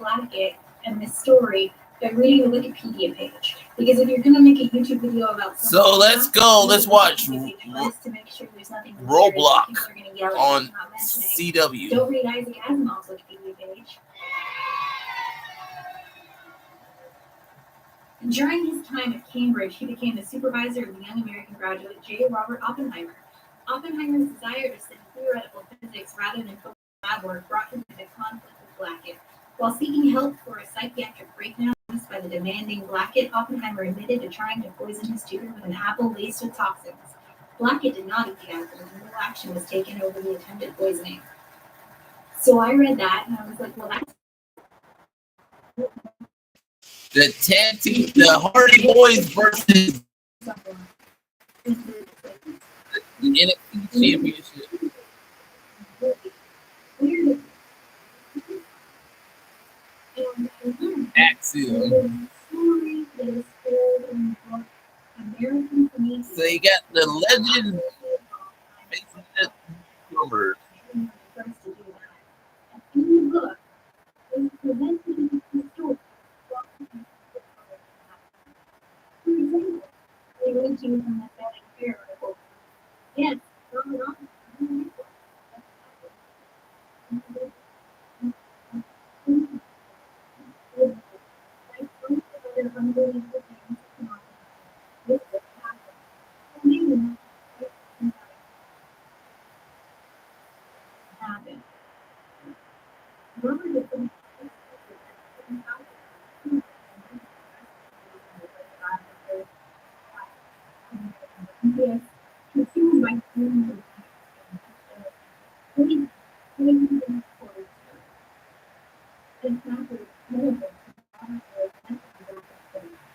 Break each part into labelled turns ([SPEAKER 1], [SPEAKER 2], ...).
[SPEAKER 1] Blackett and this story by reading the Wikipedia page. Because if you're going to make a YouTube video about something,
[SPEAKER 2] so let's go. Let's watch
[SPEAKER 1] to make sure there's nothing
[SPEAKER 2] Roadblock
[SPEAKER 1] on
[SPEAKER 2] CW.
[SPEAKER 1] Don't read Isaac Asimov's Wikipedia page. During his time at Cambridge, he became the supervisor of the young American graduate J. Robert Oppenheimer. Oppenheimer's desire to study theoretical physics rather than focus on lab work brought him into conflict with Blackett. While seeking help for a psychiatric breakdown caused by the demanding Blackett, Oppenheimer admitted to trying to poison his tutor with an apple laced with toxins. Blackett did not eat the apple, and no action was taken over the attempted poisoning. So I read that, and I was like, well, that's...
[SPEAKER 2] The Hardy Boys versus the NXT Championship. Axiom. So you got the legend facing the numbers.
[SPEAKER 1] Yes.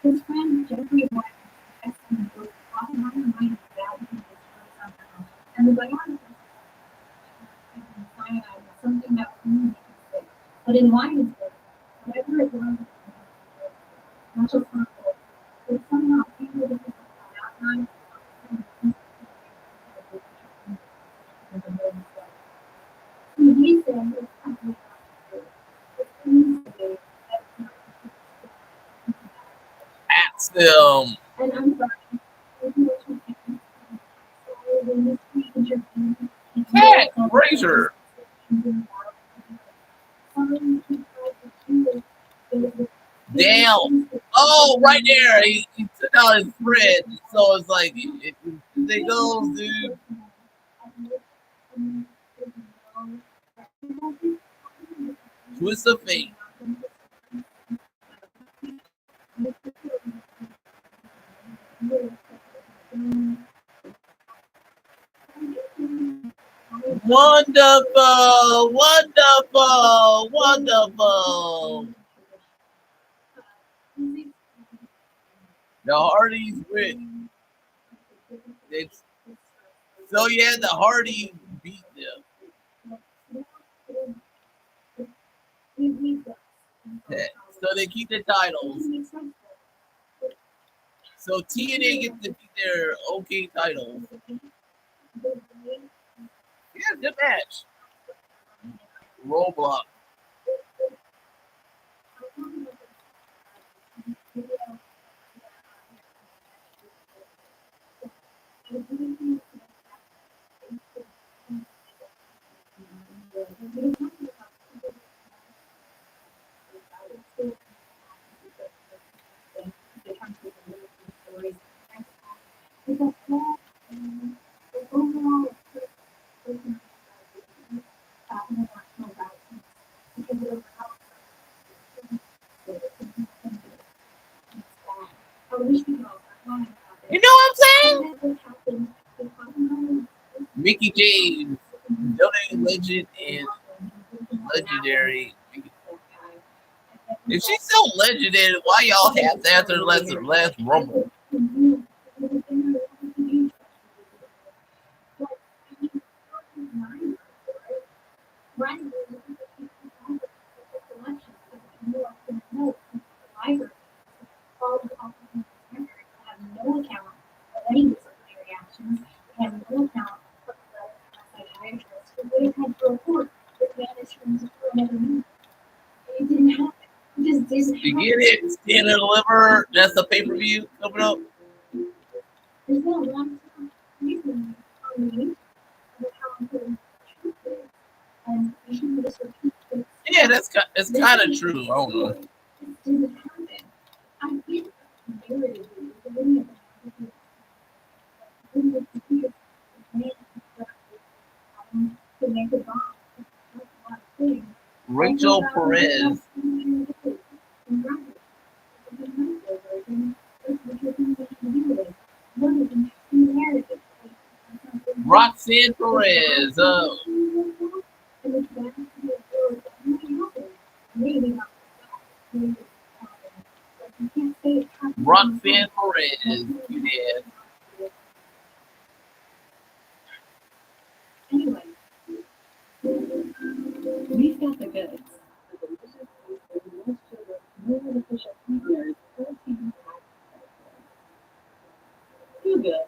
[SPEAKER 1] His friend Jeffrey White and the biographer something that was but in Wyman's book, whatever it was, not just harmful, but somehow people that that time he said
[SPEAKER 2] Axiom.
[SPEAKER 1] and I'm sorry.
[SPEAKER 2] Cat Razor. Damn. Oh, right there. He took out his friend. So it's like, they go, dude. Twist of fate. Wonderful, wonderful, wonderful. The Hardys win. So yeah, the Hardys beat them. So they keep the titles. So TNA gets to keep their OK titles. Yeah, good match. Roadblock. You know what I'm saying? Mickey James, WWE legend and legendary. If she's so legendary, why y'all have to after the last Rumble?
[SPEAKER 1] No account of any disciplinary actions, and no account of the psychiatrist who would have had to report with management for another meeting. It didn't happen.
[SPEAKER 2] You get it? Stand and Deliver. That's the pay-per-view coming up.
[SPEAKER 1] There's been a long time reason on me about how important truth is. And you can just repeat this.
[SPEAKER 2] Yeah, it's kind of true. I don't know.
[SPEAKER 1] This didn't happen. I get narrative the video to make it wrong. That's a lot of things.
[SPEAKER 2] Rachel Perez. Roxanne Perez. Roxanne Perez. You did.
[SPEAKER 1] Anyway, we've got the goods. Too good.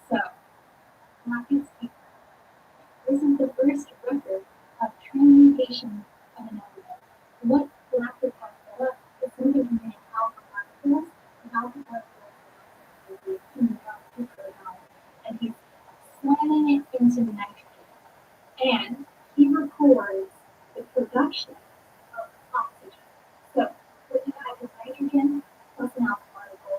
[SPEAKER 1] So, Rocket's Secret isn't the first record of transmutation of an element. What Galactic has set up is something we may alpha particles, and alpha particles will be in the and he's slamming it into nitrogen. And he records the production of oxygen. So, what you have is nitrogen plus an alpha particle,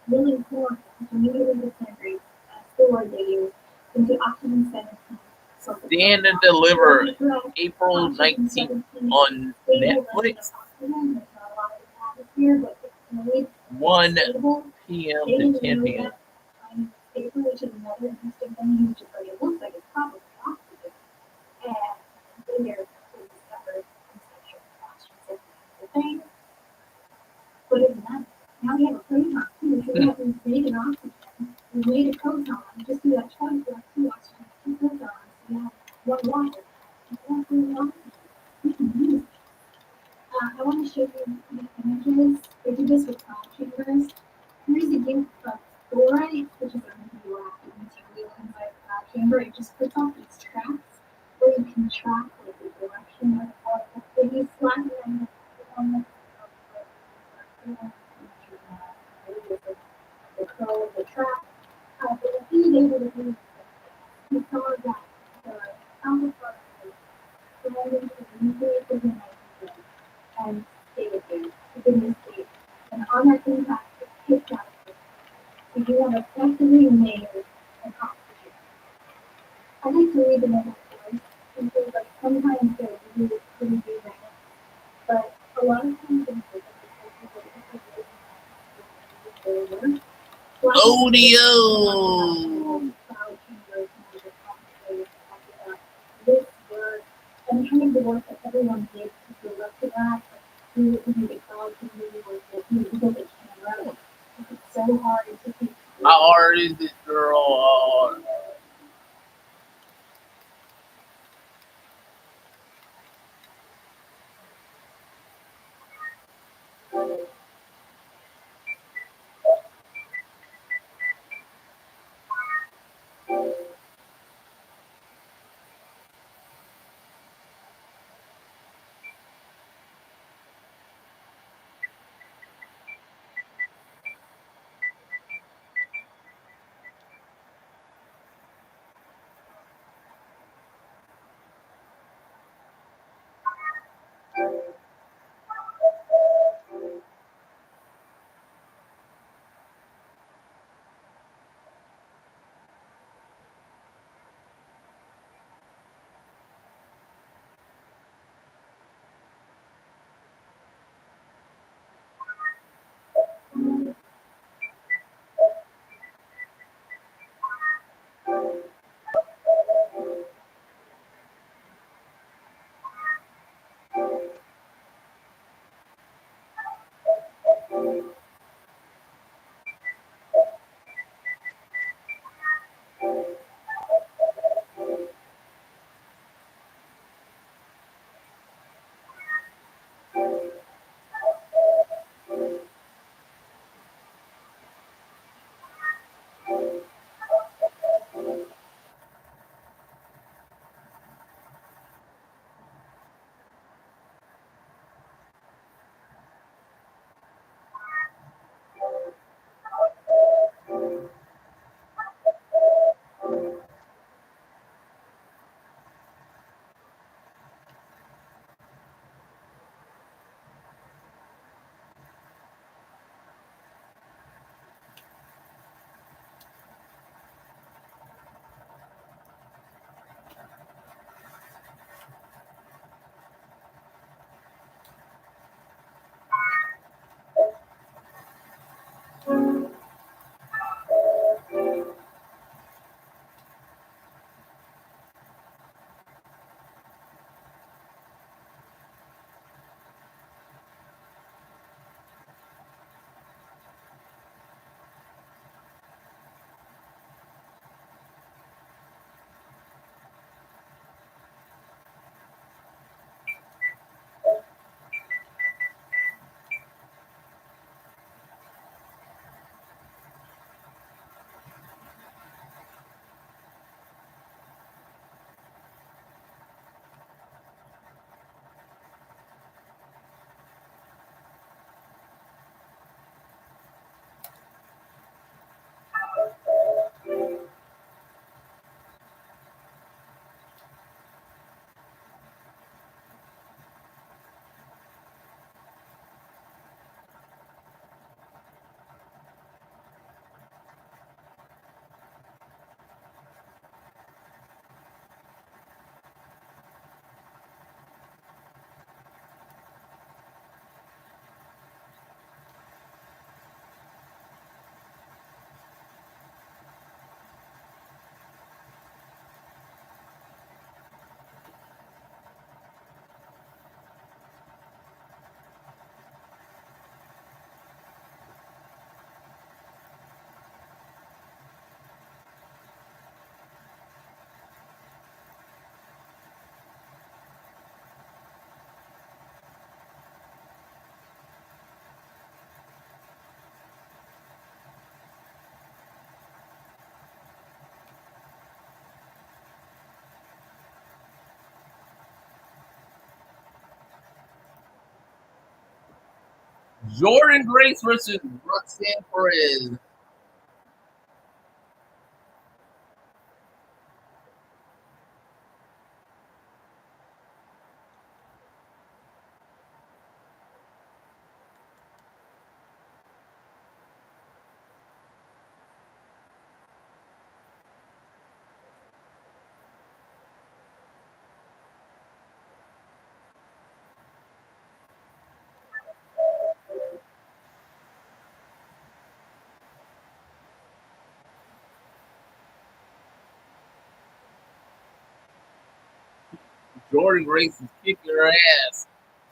[SPEAKER 1] really chlorophyll, which immediately disintegrates as the word they use into oxygen 17.
[SPEAKER 2] Stand and Deliver, April 19th on Netflix, 1 p.m. to 10 p.m.
[SPEAKER 1] Which is another interesting thing, which is like it looks like it's probably oxygen. And then there's discovered conceptual questions of the thing. But it's not. Now we have a proton too, which we have made an oxygen. We made a proton. Just do that twice, we have two oxygen, two protons. We have one water. We can use it. I want to show you the images. They do this with cloud chambers. Here's a gift of fluorite, which is a radioactive material inside the cloud chamber. It just puts off these tracks where you can track like the direction of the particle. If you slap it on the curl of the track, but if he's able to do he saw that the alpha particles surrounding the nucleus of the nitrogen and stayed there within this state. And on that impact, it kicked out of it. So you have effectively made an oxygen. I like to read the metaphors because like sometimes they're really pretty big, but a lot of times
[SPEAKER 2] Audio.
[SPEAKER 1] This work and kind of the work that everyone did to build up to that, who made it cloud community was that who built the camera. It's so hard to keep.
[SPEAKER 2] How hard is this, girl? Jordan Grace versus Roxanne Perez. Jordan Grace is kicking her ass,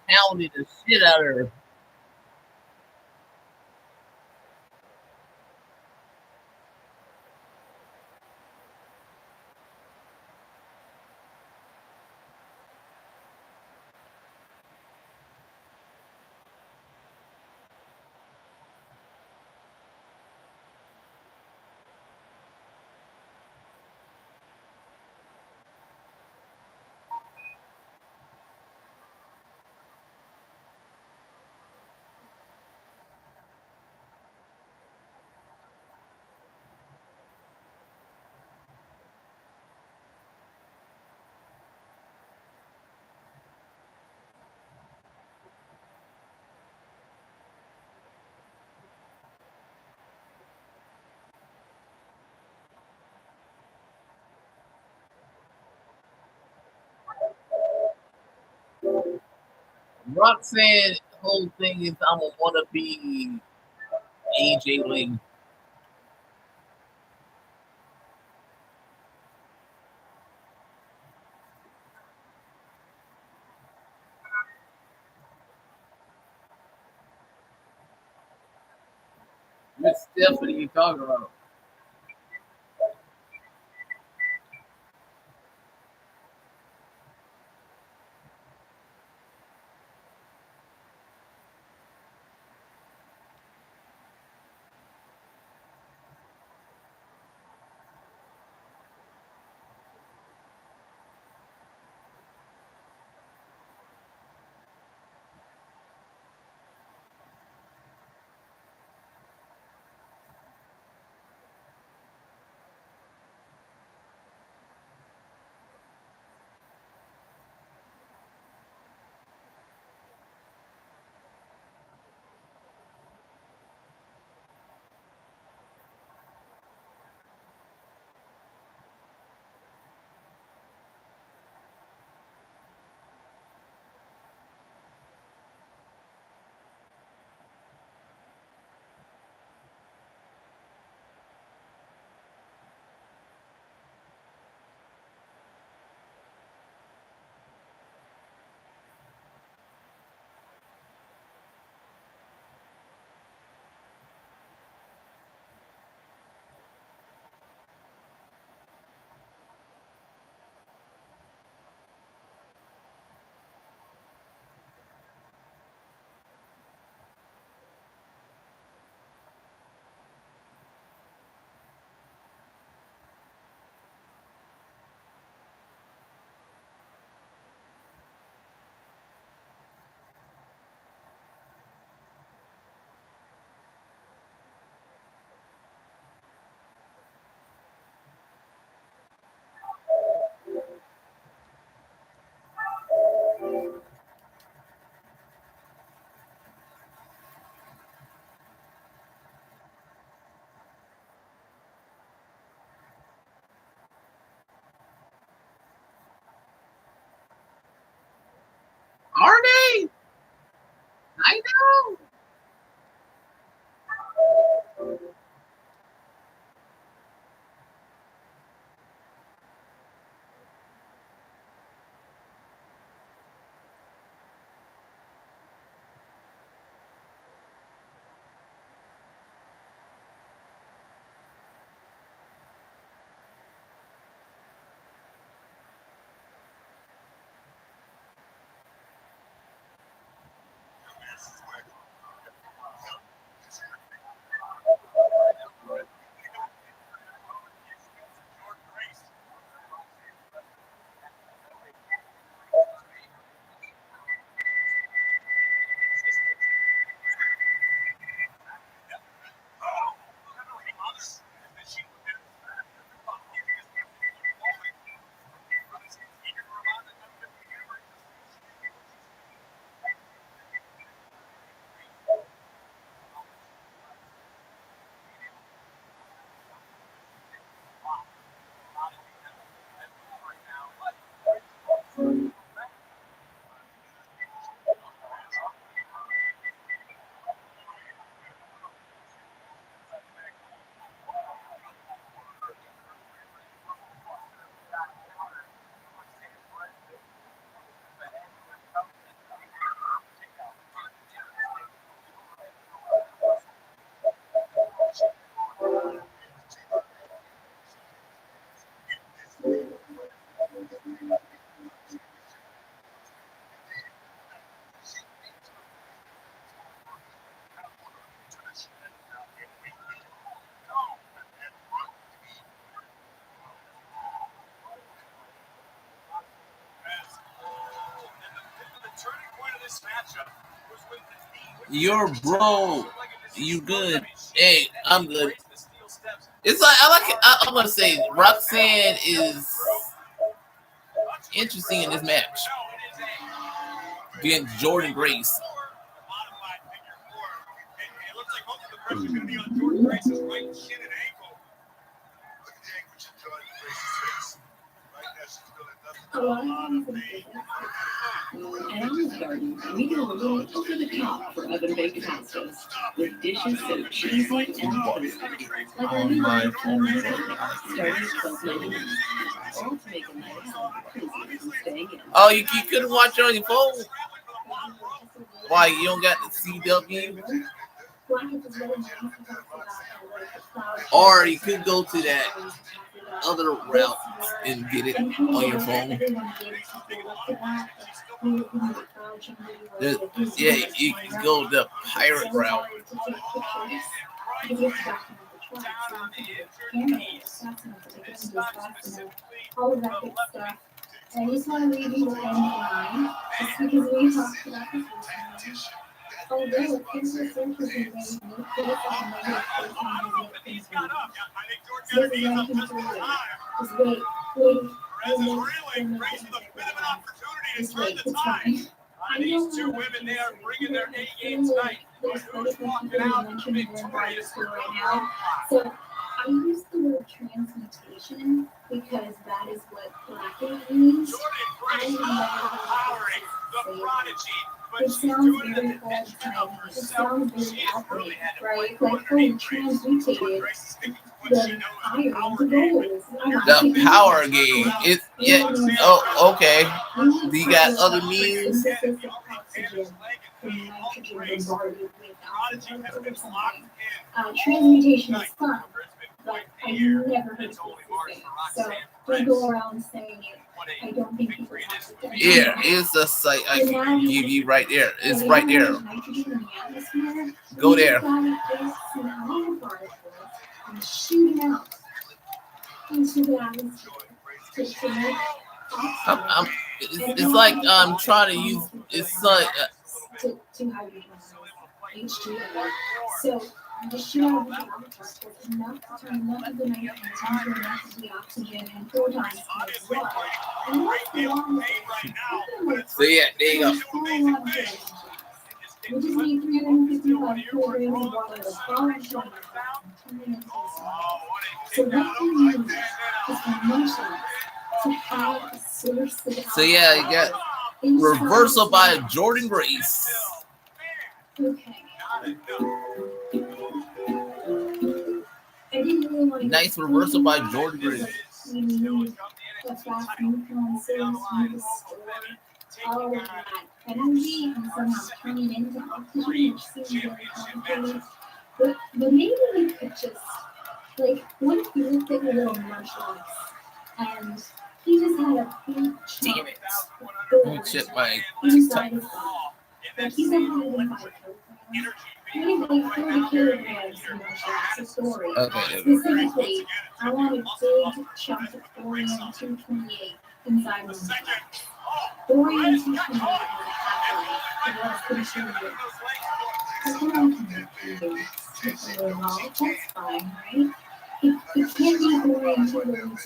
[SPEAKER 2] pounding the shit out of her. Roxanne's whole thing is I'm gonna wanna be AJ Lee. What Stephanie you talking about? Are they? I know. You're bro. You good? Hey, I'm good. It's like I like it. I'm gonna say Roxanne is interesting in this match against Jordan Grace.
[SPEAKER 1] A lot of times in physics,
[SPEAKER 3] At Olive Garden, we go a little over the top for oven-baked pastas, with dishes so cheesy and crispy, like our new line of Clemson starting at $12.99, all to make a night out business and staying in.
[SPEAKER 2] Oh, you couldn't watch it on your phone? Why you don't got the CW? Or you could go to that other route and get it on your phone. Yeah, you can go the pirate route.
[SPEAKER 1] All of that good stuff. And I just want to leave you with one line, just because we talked about this recently. Although cancer search has been made, no place like a negative person has yet been found. So this is ranking for you. Just wait. Just wait, it's fine.
[SPEAKER 4] These two women, they are bringing their A game tonight.
[SPEAKER 1] There's quite a few people who mentioned in the school right now. So I use the word transmutation because that is what Blackie means. I
[SPEAKER 4] Powering the prodigy.
[SPEAKER 1] It sounds very old-timey. It sounds very outdated, right? Like, oh, transmutated the iron to gold.
[SPEAKER 2] The power game. It's yeah. Oh, okay. Do you got other memes?
[SPEAKER 1] Transmutation is fun, but I never heard people say it. So don't go around saying it. I don't think people have to.
[SPEAKER 2] Yeah, it's a site I can give you right there. It's right there. Go there.
[SPEAKER 1] And shoot out into the atmosphere to make
[SPEAKER 2] It's like I'm trying to use. It's like
[SPEAKER 1] to hydrogen H2O. So the shoot out of the atmosphere was enough to turn enough of the nitrogen into enough of the oxygen and photons to the blood. And that's the long
[SPEAKER 2] so yeah, there you go.
[SPEAKER 1] We just need 355 kilograms of water to polish it and turn it into a solid. So what we need is emotions to have a source of
[SPEAKER 2] So yeah, you got reversal by Jordan Grace.
[SPEAKER 1] Okay. I didn't really want to
[SPEAKER 2] Nice reversal by Jordan Grace.
[SPEAKER 1] We need a fast neutron source, we need to store all of that energy and somehow turn it into oxygen, which seems very complicated. But maybe we could just, like, what if we looked at a little Lunchbox and he just had a big chunk
[SPEAKER 2] Let me check my
[SPEAKER 1] inside his body. Like, he's 105 kilograms. He needs like 30 kilograms of Lunchbox, a story.
[SPEAKER 2] Okay.
[SPEAKER 1] Specifically, I want a big chunk of thorium-228 inside my Lunchbox. Thorium-228 has a half-life, and that's pretty sure it is. That's fine, right? It can't be thorium-232,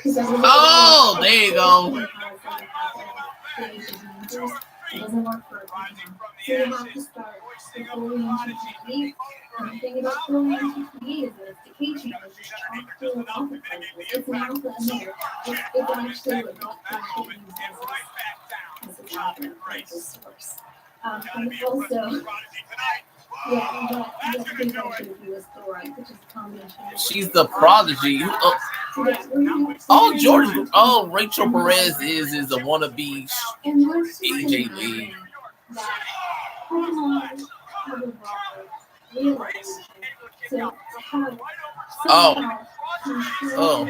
[SPEAKER 1] because
[SPEAKER 2] Oh, there you go.
[SPEAKER 1] It doesn't work for everything. So you have to start with thorium-228. And the thing about thorium-228 is that its decay channel is just chock full of alpha particles. It's an alpha emitter. It's actually what Black uses as a chocolate particle source. And also, what they don't do is chloride, which is a combination of.
[SPEAKER 2] She's the prodigy. Oh, Jordan. Oh, Rachel Perez is a wannabe AJB. Oh. Oh.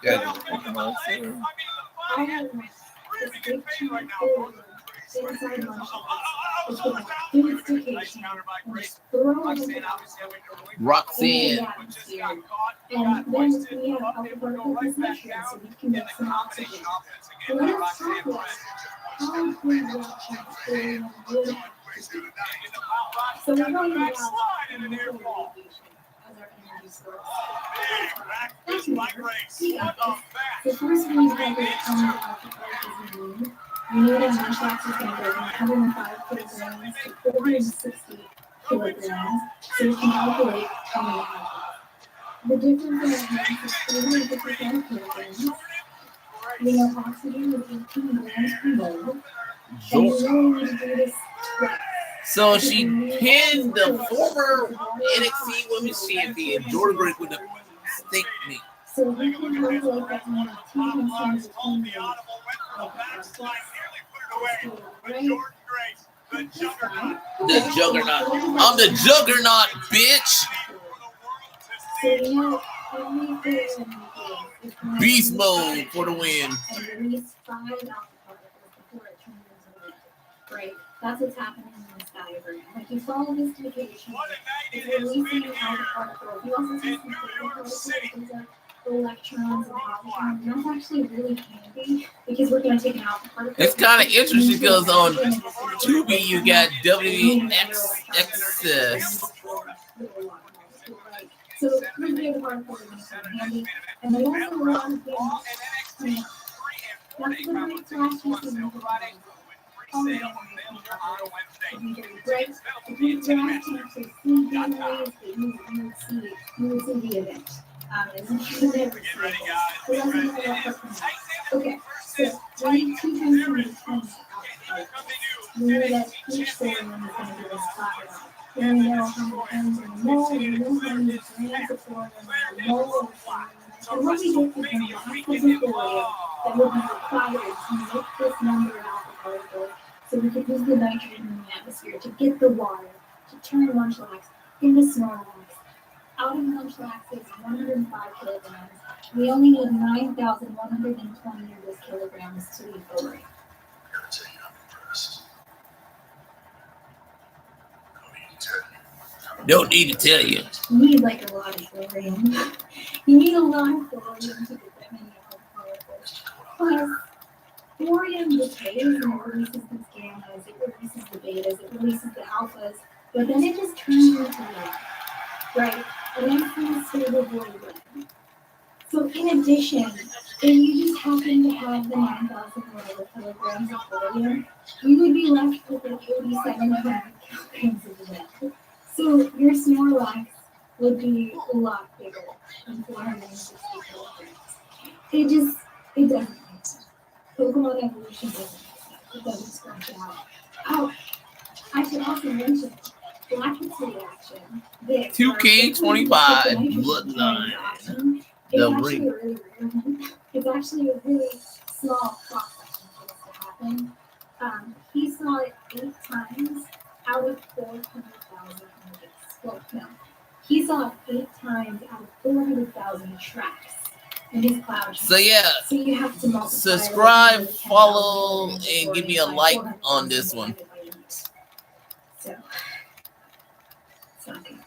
[SPEAKER 2] Yeah.
[SPEAKER 1] Inside Lunchbox, it's going to do its decay
[SPEAKER 4] nice counter by
[SPEAKER 1] and
[SPEAKER 4] Grace.
[SPEAKER 1] just throw it
[SPEAKER 4] Roxanne
[SPEAKER 1] out.
[SPEAKER 4] obviously having to wait.
[SPEAKER 2] Roxanne.
[SPEAKER 4] But just got caught,
[SPEAKER 1] And
[SPEAKER 4] got
[SPEAKER 1] then
[SPEAKER 4] hoisted,
[SPEAKER 1] we have
[SPEAKER 4] up,
[SPEAKER 1] alpha
[SPEAKER 4] able to
[SPEAKER 1] particle
[SPEAKER 4] go right back
[SPEAKER 1] possession,
[SPEAKER 4] down.
[SPEAKER 1] so we can
[SPEAKER 4] And
[SPEAKER 1] make
[SPEAKER 4] the
[SPEAKER 1] some
[SPEAKER 4] combination
[SPEAKER 1] oxygen.
[SPEAKER 4] offense
[SPEAKER 1] So
[SPEAKER 4] again by
[SPEAKER 1] let's talk
[SPEAKER 4] Roxanne
[SPEAKER 1] about
[SPEAKER 4] Perez.
[SPEAKER 1] how good reactions William would have.
[SPEAKER 4] In the pop box,
[SPEAKER 1] So we're
[SPEAKER 4] got the
[SPEAKER 1] going to
[SPEAKER 4] backslide and an air ball.
[SPEAKER 1] as our energy source.
[SPEAKER 4] Back
[SPEAKER 1] That's
[SPEAKER 4] by
[SPEAKER 1] neat.
[SPEAKER 4] Grace.
[SPEAKER 1] We
[SPEAKER 4] What
[SPEAKER 1] got
[SPEAKER 4] a
[SPEAKER 1] this.
[SPEAKER 4] back.
[SPEAKER 1] So first we need to get how many alpha particles we need. We know that Mantrax is going to go from 105 kilograms to 460 kilograms, so we can calculate how many alphas. The difference in our hands is 355 kilograms. We know oxygen is 18 grams per mole. And we really need to do this twice.
[SPEAKER 2] So she pinned the former NXT Women's Champion Jordan Grace with a stick knee.
[SPEAKER 1] So we can calculate that we have 2 times
[SPEAKER 4] Called the audible, went for the backslide, nearly put it away. But Jordan Grace, the juggernaut.
[SPEAKER 2] The juggernaut. I'm the juggernaut, bitch.
[SPEAKER 1] So we know every player
[SPEAKER 2] Beast mode for the win.
[SPEAKER 1] and release 5 alpha particles before it turns into wind. Right? That's what's happening in this diagram. Like you follow this communication,
[SPEAKER 4] What a night
[SPEAKER 1] it's
[SPEAKER 4] it has
[SPEAKER 1] releasing
[SPEAKER 4] been
[SPEAKER 1] alpha
[SPEAKER 4] here
[SPEAKER 1] particles. You also see
[SPEAKER 4] in
[SPEAKER 1] some
[SPEAKER 4] New York
[SPEAKER 1] particles,
[SPEAKER 4] City.
[SPEAKER 1] things like electrons and positrons. And that's actually really handy because we're going to take an alpha particle.
[SPEAKER 2] It's kind of interesting because on Tubi you got WXXS.
[SPEAKER 1] So really the particles are going to come handy. And they also a lot of things. That's the great flash you can make. Right? If you graph to actually see DNAs that you would see the event. Okay, so we need 2 times 10. We know that each thorium is going to give us 5 out. Then we know how many atoms in a mole, we know how many grams of thorium in a mole of thorium. And what we get is the molecules of thorium that would be required to make this number of alpha particles. So we could use the nitrogen in the atmosphere to get the water, to turn Munchlax into Snorlax. Out of Munchlax is 105 kilograms. We only need 9,120 of those kilograms to be thorium.
[SPEAKER 2] Don't need to tell you.
[SPEAKER 1] You need like a lot of thorium. You need a lot of thorium to get that many alpha particles. Plus, thorium decays and it releases these gammas, it releases the betas, it releases the alphas, but then it just turns into lead, right? A nice little stable void lead. So in addition, if you just happen to have the 9,000 whatever kilograms of thorium, you would be left with like 8,700 kilograms of lead. So your Snorlax would be a lot bigger than 460 kilograms. It doesn't make sense. Pokemon evolution doesn't make sense. It doesn't scratch out. Oh, I should also mention Blackhead's reaction.
[SPEAKER 2] 2K25 Bloodline.
[SPEAKER 1] It's
[SPEAKER 2] The
[SPEAKER 1] actually
[SPEAKER 2] ring.
[SPEAKER 1] a really rare one. It's actually a really small cross section for this to happen. He saw it 8 times out of 400,000 images. Well, no. He saw it 8 times out of 400,000 tracks in his cloud.
[SPEAKER 2] So yeah,
[SPEAKER 1] So you have to multiply
[SPEAKER 2] subscribe,
[SPEAKER 1] it by
[SPEAKER 2] follow,
[SPEAKER 1] 10,000
[SPEAKER 2] and give me a like on this one.
[SPEAKER 1] So, it's not good.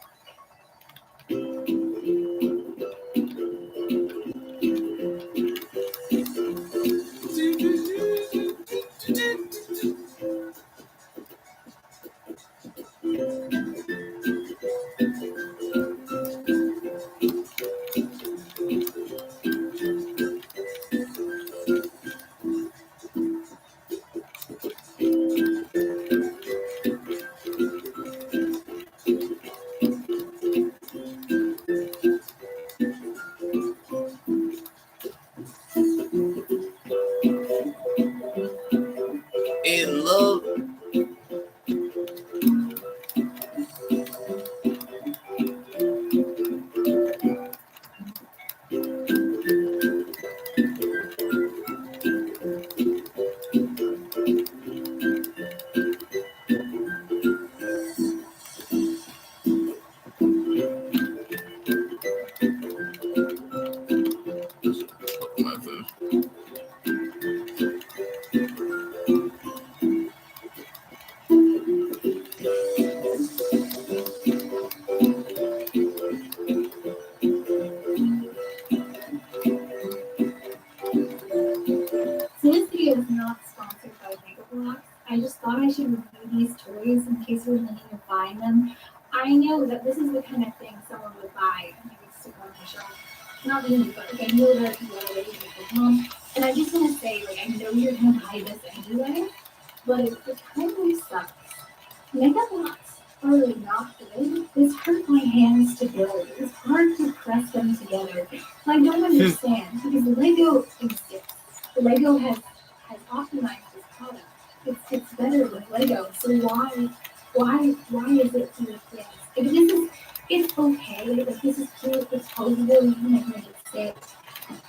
[SPEAKER 1] case you're thinking of buying them. I know that this is the kind of thing someone would buy and you would stick on the shelf. Not me, but like, I know that you are ready to go home. And I just want to say, like, I know you're going to buy this anyway, but it kind of sucks. Makeup blocks are really not good. It's hurt my hands to build. It's hard to press them together. I don't understand because Lego exists. The Lego has optimized this product. It's better with Lego. So why is it these things? If this is it's okay. Like this is cute. It's posable. You can make it stick.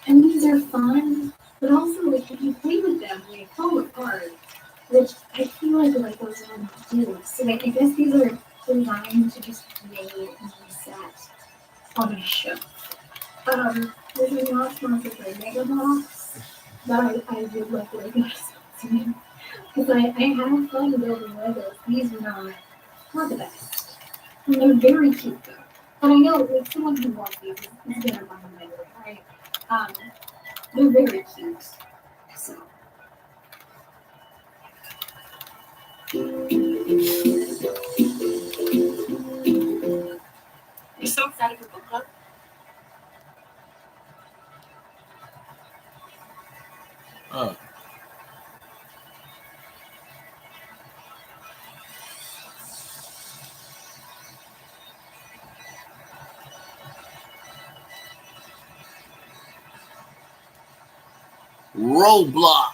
[SPEAKER 1] And these are fun. But also, like if you play with them, they fall apart. Which I feel like Legos are not do. So like I guess these are designed to just be made and reset on a shelf. This is not sponsored by Mega Box, but I would like Legos to me. Because I have fun building Legos. These are not the best. And they're very cute though. And I know like someone who wants these is gonna buy them anyway, right? They're very cute. So I'm so excited for book club.
[SPEAKER 2] Roadblock.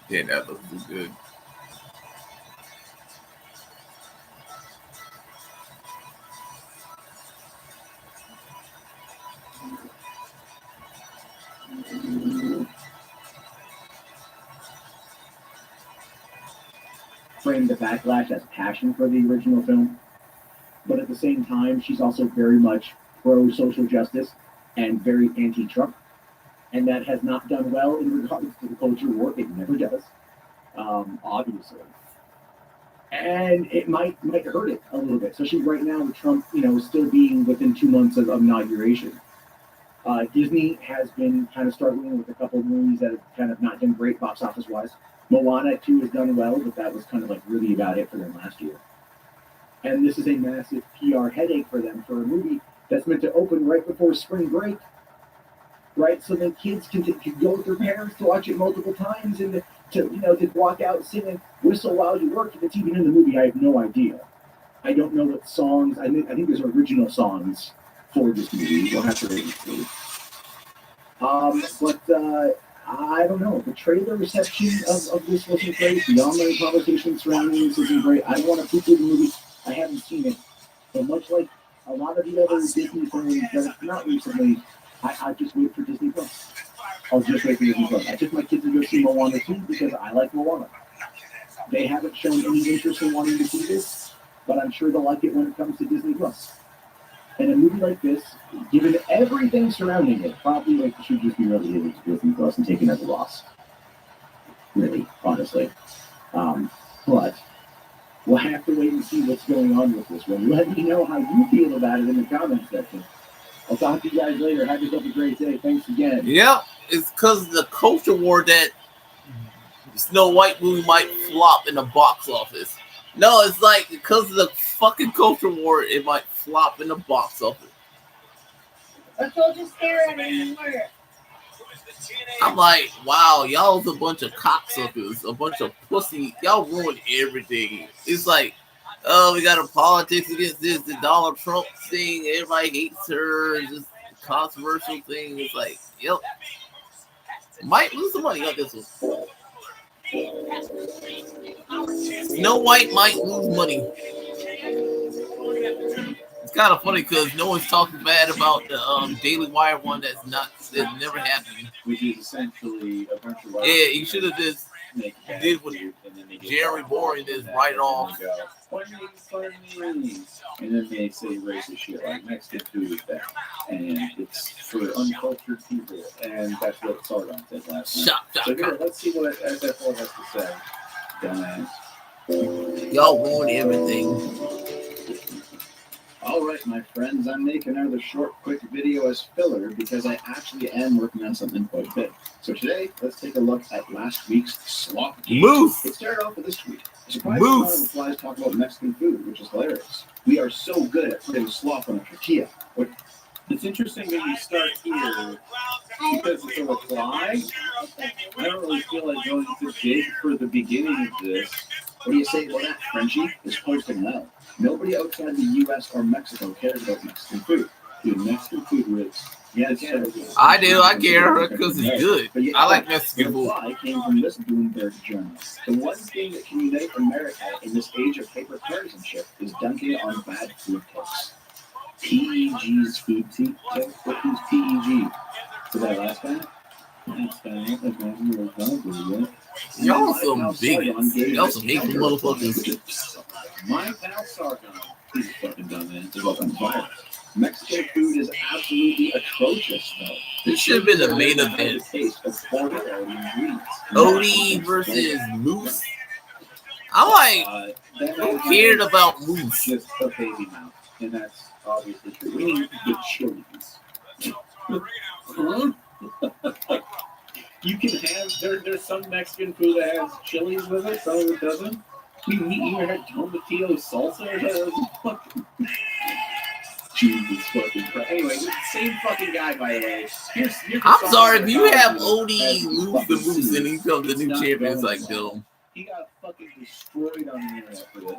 [SPEAKER 2] Yeah, that looks good.
[SPEAKER 5] Framed the backlash as passion for the original film, but at the same time, she's also very much pro social justice and very anti-Trump, and that has not done well in regards to the culture war. It never does, obviously, and it might hurt it a little bit, especially right now with Trump, still being within 2 months of inauguration. Disney has been kind of struggling with a couple of movies that have kind of not done great box office wise. Moana 2 has done well, but that was kind of like really about it for them last year. And this is a massive PR headache for them for a movie that's meant to open right before spring break, right? So then kids can go with their parents to watch it multiple times and to walk out, sing and whistle while you work. If it's even in the movie, I have no idea. I don't know what songs. I think there's original songs for this movie. We'll have to wait and see. But I don't know. The trailer reception of this wasn't great. The online conversation surrounding this isn't great. I don't want to poo-poo the movie. I haven't seen it. But much like a lot of the other Disney films that have come out recently, I just wait for Disney Plus. I'll just wait for Disney Plus. I took my kids to go see Moana 2 because I like Moana. They haven't shown any interest in wanting to see this, but I'm sure they'll like it when it comes to Disney Plus. And a movie like this, given everything surrounding it, probably should just be relegated to Disney Plus and taken as a loss. Really, honestly. But we'll have to wait and see what's going on with this one. Let me know how you feel about it in the comments section. I'll talk to you guys later. Have yourself a great day. Thanks again.
[SPEAKER 2] Yep, it's because of the culture war that Snow White movie might flop in the box office. No, it's like because of the fucking culture war, it might flop in the box office.
[SPEAKER 6] Let's all just stare at it and work.
[SPEAKER 2] I'm like, wow, y'all's a bunch of cocksuckers, a bunch of pussy. Y'all ruined everything. It's like, oh, we got a politics against this, the Donald Trump thing. Everybody hates her. Just controversial thing. It's like, yep. Might lose some money on this one. Snow White might lose money. It's kind of funny because no one's talking bad about the Daily Wire one that never happened.
[SPEAKER 5] Which is essentially a bunch of
[SPEAKER 2] Yeah, you should have just did what Jerry Boring is right off.
[SPEAKER 5] And then they say racist shit like Mexican food is bad. And it's for uncultured people. And that's what Sargon said last night. So here, let's see what SF4 has to say. Dumbass.
[SPEAKER 2] Y'all ruined everything.
[SPEAKER 5] All right,
[SPEAKER 7] my friends. I'm making another short, quick video as filler because I actually am working on something quite big. So today, let's take a look at last week's slop game.
[SPEAKER 2] Moose.
[SPEAKER 7] It started off with this tweet. Surprisingly, a lot of the flies talk about Mexican food, which is hilarious. We are so good at putting slop on a tortilla.
[SPEAKER 8] It's interesting that you start here because it's a reply. I don't really feel like going to dig for the beginning of this.
[SPEAKER 7] What do you say about that, Frenchie? Is posting well. Nobody outside the U.S. or Mexico cares about Mexican food.
[SPEAKER 8] Dude, Mexican food ribs.
[SPEAKER 7] Yeah, it's so good.
[SPEAKER 2] I do. I care because it's good.
[SPEAKER 7] But yeah,
[SPEAKER 2] I like Mexican
[SPEAKER 7] the
[SPEAKER 2] food.
[SPEAKER 7] reply came from this Bloomberg journal. The one thing that can unite America in this age of paper partisanship is dunking on bad food takes. PEG's food take? What is PEG? Was that last guy?
[SPEAKER 8] That's fine.
[SPEAKER 2] Y'all some bigots. Y'all some hateful motherfuckers.
[SPEAKER 7] My pal Sargon, he's a fucking dumbass, is up on fire. Mexican food is absolutely atrocious, though.
[SPEAKER 2] This should have been the main event. Odie versus Moose. I'm like, who cared about Moose?
[SPEAKER 7] Just a baby mouth, and that's obviously true. We need good chilies.
[SPEAKER 8] Huh? You can have there's some Mexican food that has chilies with it, some of it doesn't. We even had tomatillo salsa. Jesus fucking Christ. Anyway, same fucking guy, by the way. Here's
[SPEAKER 2] I'm sorry if you have Odie lose the Moose and he becomes the new champion. It's like, dumb.
[SPEAKER 8] He got fucking destroyed on the internet for this.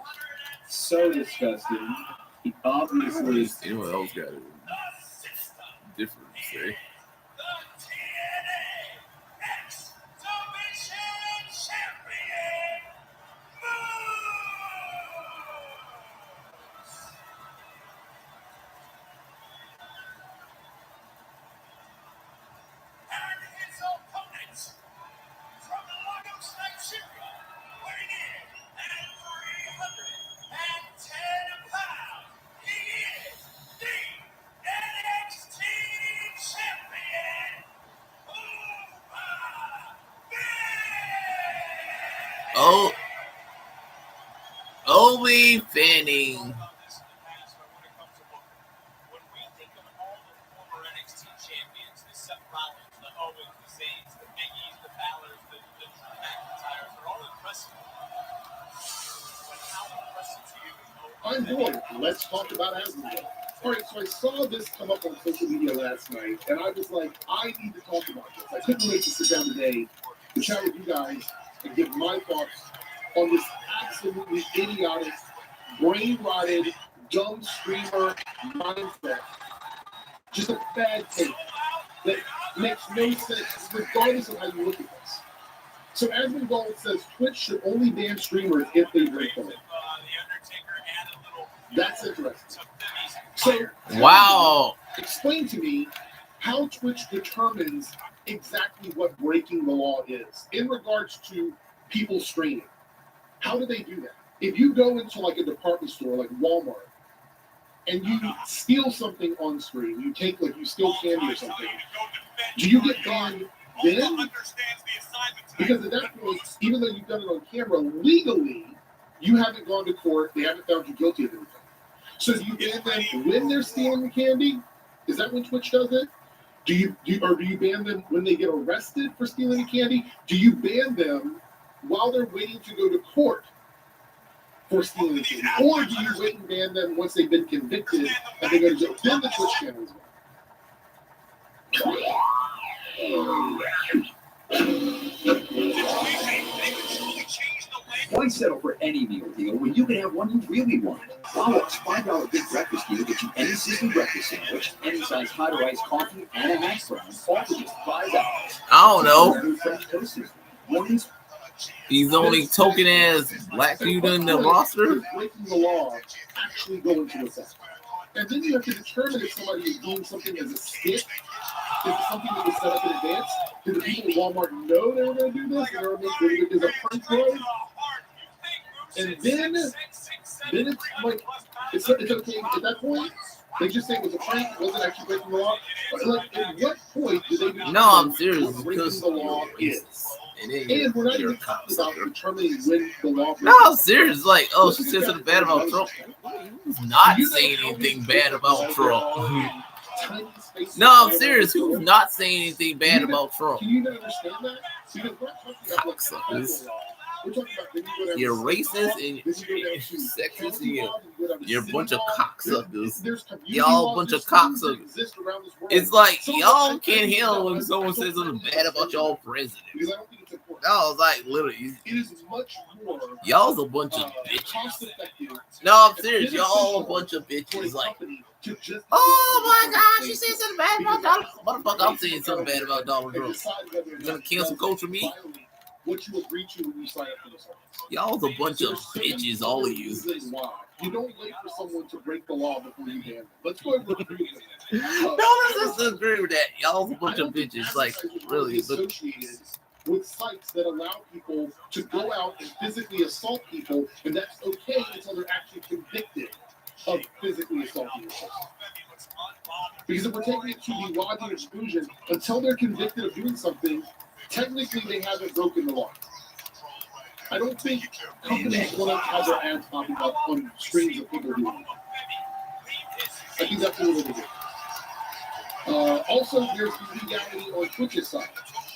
[SPEAKER 8] So disgusting. He obviously.
[SPEAKER 2] Anyone else got it? Different, say. Oh, Obi Fanning.
[SPEAKER 4] When we think of all the former NXT champions, the Seth Rollins, the Owens, the Zayn's, the Biggies, the Balors, the Drew McIntyres, they're all impressive. But how impressive to you is Obi?
[SPEAKER 9] I'm bored. Let's talk about Asmodee. All right, so I saw this come up on social media last night, and I was like, I need to talk about this. I couldn't wait to sit down today to chat with you guys and give my thoughts on this absolutely idiotic, brain-rotted, dumb streamer mindset. Just a bad take that makes no sense, regardless of how you look at this. So Asmodee says Twitch should only ban streamers if they break the law. That's interesting. So,
[SPEAKER 2] Wow.
[SPEAKER 9] Explain to me how Twitch determines exactly what breaking the law is in regards to people streaming. How do they do that? If you go into like a department store like Walmart and you steal something on stream, you take like you steal candy or something, do you get banned then? Because at that point, even though you've done it on camera, legally, you haven't gone to court, they haven't found you guilty of anything. So do you ban them when they're stealing the candy? Is that when Twitch does it? Do you ban them when they get arrested for stealing the candy? Do you ban them while they're waiting to go to court for stealing the candy? Or do you wait and ban them once they've been convicted and they go to jail? Then the Twitch channel is
[SPEAKER 10] Why settle for any meal deal when you can have one you really want? Wawa's $5 big breakfast deal gets you any seasoned breakfast sandwich, any size hot or iced coffee, and a hash brown, all for just $5.
[SPEAKER 2] I don't know.
[SPEAKER 10] New French toast system. Mornings.
[SPEAKER 2] He's the only token ass black dude in the roster.
[SPEAKER 9] Breaking the law actually go into effect. And then you have to determine if somebody is doing something as a skit. Is it something that was set up in advance? Did the people at Walmart know they were going to do this? And they were making it as a prank road? And then it's like, it's okay at that point. They just say it was a prank, it wasn't actually breaking the law. But like, at what point do they?
[SPEAKER 2] No, I'm serious.
[SPEAKER 9] Breaking
[SPEAKER 2] Because
[SPEAKER 9] the law is.
[SPEAKER 2] And then
[SPEAKER 9] And we're not
[SPEAKER 2] you're a
[SPEAKER 9] even talking about
[SPEAKER 2] cocksucker.
[SPEAKER 9] determining when the law.
[SPEAKER 2] No, I'm serious. Like, oh, she said something bad about Trump. Who's not saying anything bad about Trump? No, I'm serious. Who's not saying anything bad about Trump?
[SPEAKER 9] Can you not understand that? Because we're not talking about like
[SPEAKER 2] Cocksuckers.
[SPEAKER 9] we're talking about when you go down
[SPEAKER 2] You're
[SPEAKER 9] to
[SPEAKER 2] racist
[SPEAKER 9] city
[SPEAKER 2] and
[SPEAKER 9] law, then you go down to
[SPEAKER 2] sexist
[SPEAKER 9] county
[SPEAKER 2] and
[SPEAKER 9] law, then you go down to
[SPEAKER 2] you're a
[SPEAKER 9] city
[SPEAKER 2] bunch of
[SPEAKER 9] law.
[SPEAKER 2] cocksuckers.
[SPEAKER 9] There's community
[SPEAKER 2] Y'all
[SPEAKER 9] laws,
[SPEAKER 2] a bunch
[SPEAKER 9] there's
[SPEAKER 2] of
[SPEAKER 9] things that
[SPEAKER 2] cocksuckers.
[SPEAKER 9] exist around this world.
[SPEAKER 2] It's like
[SPEAKER 9] Some of
[SPEAKER 2] y'all
[SPEAKER 9] it,
[SPEAKER 2] can't
[SPEAKER 9] I
[SPEAKER 2] handle when
[SPEAKER 9] don't
[SPEAKER 2] someone says something
[SPEAKER 9] really
[SPEAKER 2] bad about
[SPEAKER 9] understand
[SPEAKER 2] y'all
[SPEAKER 9] because
[SPEAKER 2] president.
[SPEAKER 9] I don't think it's important.
[SPEAKER 2] No, it's like literally,
[SPEAKER 9] It is much more
[SPEAKER 2] y'all's a bunch of bitches.
[SPEAKER 9] cost-effective
[SPEAKER 2] No, I'm serious. Y'all a bunch of bitches. Like, oh my God, she said something bad about Donald. Motherfucker, I'm saying something bad about Donald Trump. You gonna cancel culture me?
[SPEAKER 9] What you agree to when you sign up for this.
[SPEAKER 2] Y'all's a bunch of bitches, all of you.
[SPEAKER 9] You don't wait for someone to break the law before you ban them. Let's go over agree with it.
[SPEAKER 2] No, let's just agree with that. Y'all's a bunch of bitches. Like, really. But
[SPEAKER 9] Associated with sites that allow people to go out and physically assault people, and that's okay until they're actually convicted of physically assaulting people. Because if we're taking it to the logic exclusion, until they're convicted of doing something, technically they haven't broken the law. I don't think companies want to have their ads popping up on screens of people doing it. I think that's a little bit different. Also, there's the legality on Twitch's side.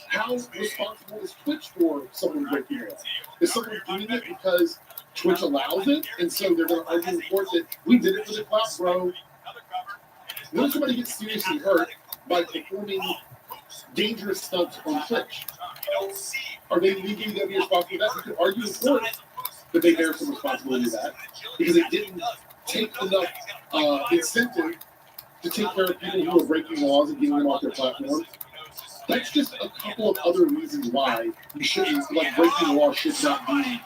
[SPEAKER 9] How responsible is Twitch for someone breaking the law? Is someone doing it because Twitch allows it, and so they're going to argue in court that we did it for the clout, bro? What if somebody gets seriously hurt by performing dangerous stunts on Twitch? Are they legally going to be responsible for that? You could argue in court that they bear some responsibility for that because they didn't take enough incentive to take care of people who are breaking laws and getting them off their platform. That's just a couple of other reasons why you shouldn't, like, breaking the law should not be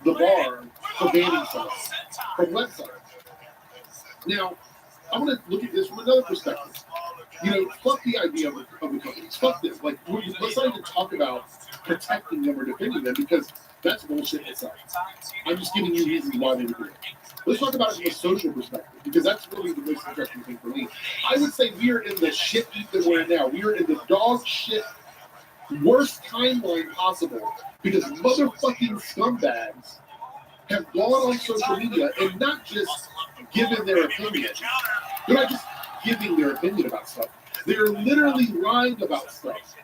[SPEAKER 9] the bar for banning someone from websites. Now, I want to look at this from another perspective. You know, fuck the idea of the companies. Fuck this. Like, let's not even talk about protecting them or defending them because that's bullshit itself. I'm just giving you reasons why they would do it. Let's talk about it from a social perspective because that's really the most interesting thing for me. I would say we are in the shit heap that we're in now. We are in the dog shit worst timeline possible because motherfucking scumbags have gone on social media and not just given their opinion. They're not just giving their opinion about stuff. They're literally lying about stuff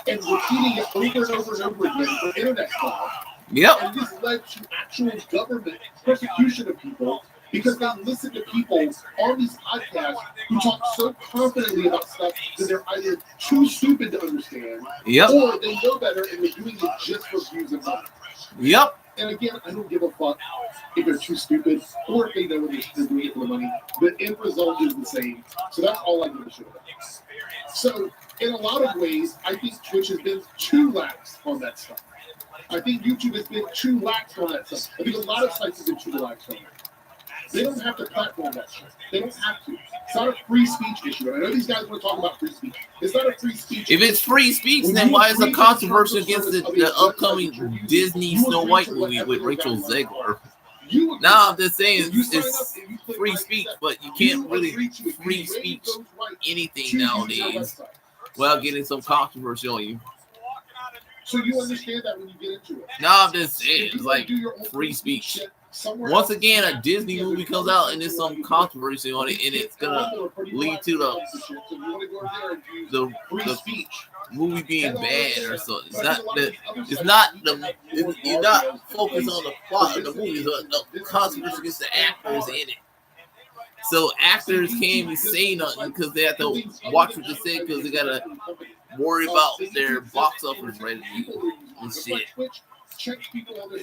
[SPEAKER 9] and repeating it over and over and over again for internet cloud.
[SPEAKER 2] yep.
[SPEAKER 9] And this led to actual government persecution of people because they listen to people on these podcasts who talk so confidently about stuff that they're either too stupid to understand
[SPEAKER 2] Yep.
[SPEAKER 9] or they know better and they're doing it just for views and money.
[SPEAKER 2] Yep.
[SPEAKER 9] And again, I don't give a fuck if they're too stupid or if they know what they're doing it for the money. The end result is the same. So that's all I give a shit about. So in a lot of ways, I think Twitch has been too lax on that stuff. I think YouTube has been too lax on that stuff. I think a lot of sites have been too lax on that. They don't have to platform that shit. They don't have to. It's not a free speech issue. I know these guys want to talk about free speech. It's not a free speech
[SPEAKER 2] If it's free speech, then why is the controversy against the upcoming Disney Snow White movie with Rachel Zegler? No, I'm just saying it's free speech, but you can't really free speech anything nowadays without getting some controversy on you.
[SPEAKER 9] So you understand that when you get into it.
[SPEAKER 2] No, I'm just saying it's like free speech. Once again, a Disney movie comes out and there's some controversy on it, and it's gonna lead to the movie being bad or something. You're not focused on the plot of the movie, the controversy against the actors in it. So actors can't even say nothing because they have to watch what they say because they gotta worry about their box office rating and shit.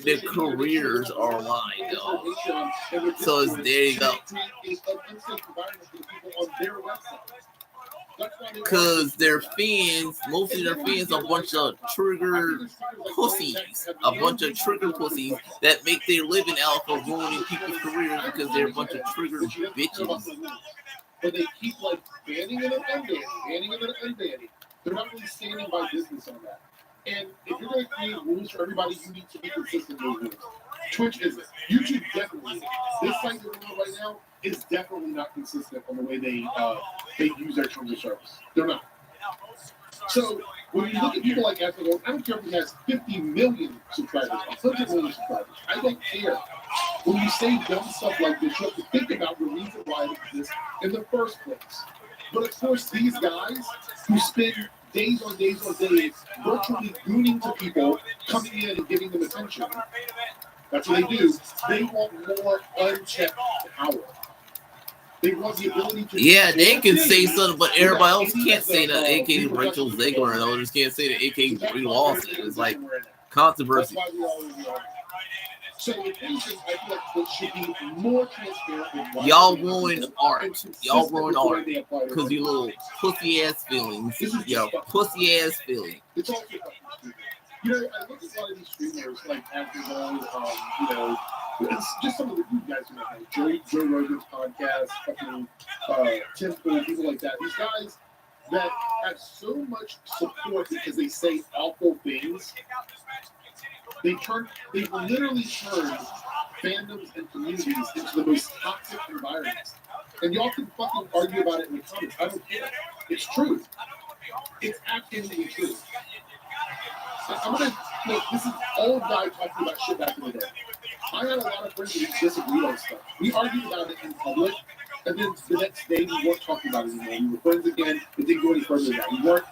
[SPEAKER 2] Their careers are online, though. So it's, there you go. Because their fans, most of their fans are a bunch of trigger pussies. A bunch of trigger pussies that make their living out of ruining people's careers because they're a bunch of trigger bitches.
[SPEAKER 9] But they keep like banning it and unbanning, banning it and unbanning. They're not really standing by business on that. And if you're going to create rules for everybody, you need to be consistent with rules. Twitch isn't. YouTube definitely isn't. This site that we're on right now is definitely not consistent on the way they use their terms of service. They're not. So When you look at people like Ethel, I don't care if he has 50 million subscribers, 100 million subscribers. I don't care. When you say dumb stuff like this, you have to think about the reason why it exists in the first place. But of course, these guys who spend days on days on days virtually gooning to people, coming in and giving them attention, that's what they do. They want more unchecked power. They want the ability to.
[SPEAKER 2] Yeah, they can say something, but everybody else can't say that. A.K.A. Rachel Zegler and others can't say that. A.K.A. Brie Larson. It's like controversy.
[SPEAKER 9] So if anything, I feel like it should be more transparent.
[SPEAKER 2] Y'all ruin art. Y'all ruin art because you little pussy ass feelings. Yo, pussy ass feeling.
[SPEAKER 9] It's also, you know, I look at a lot of these streamers like Afterglow, you know, it's just some of the you guys know, like Joe Rogan's podcast, fucking Tim Pool, people like that. These guys that have so much support because they say awful things. They literally turn fandoms and communities into the most toxic environments. And y'all can fucking argue about it in the comments. I don't care. It's true. It's absolutely true. I'm gonna look. This is old guy talking about shit back in the day. I had a lot of friends that disagreed on stuff. We argued about it in public, and then the next day we weren't talking about it anymore. We were friends again. It didn't go any further than that. We weren't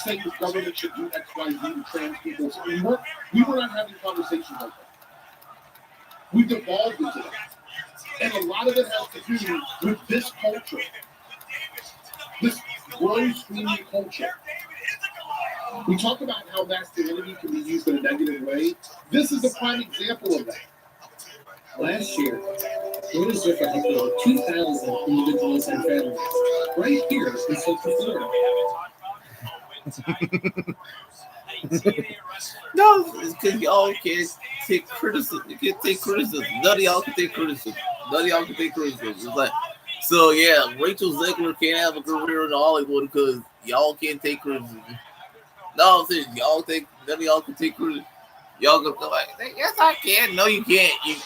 [SPEAKER 9] saying the government should do X, Y, Z to trans people. So we were not having conversations like that. We devolved into that. And a lot of it has to do with this culture. This bro streaming culture. We talk about how masculinity can be used in a negative way. This is a prime example of that.
[SPEAKER 11] Last year, it was different for 2,000 individuals and families right here in Central Florida.
[SPEAKER 2] No, it's because y'all can't take criticism. You can't take criticism. None of y'all can take criticism. It's like, so yeah, Rachel Zegler can't have a career in Hollywood because y'all can't take criticism. No, I'm saying none of y'all can take criticism. Y'all go like, yes, I can. No, you can't. You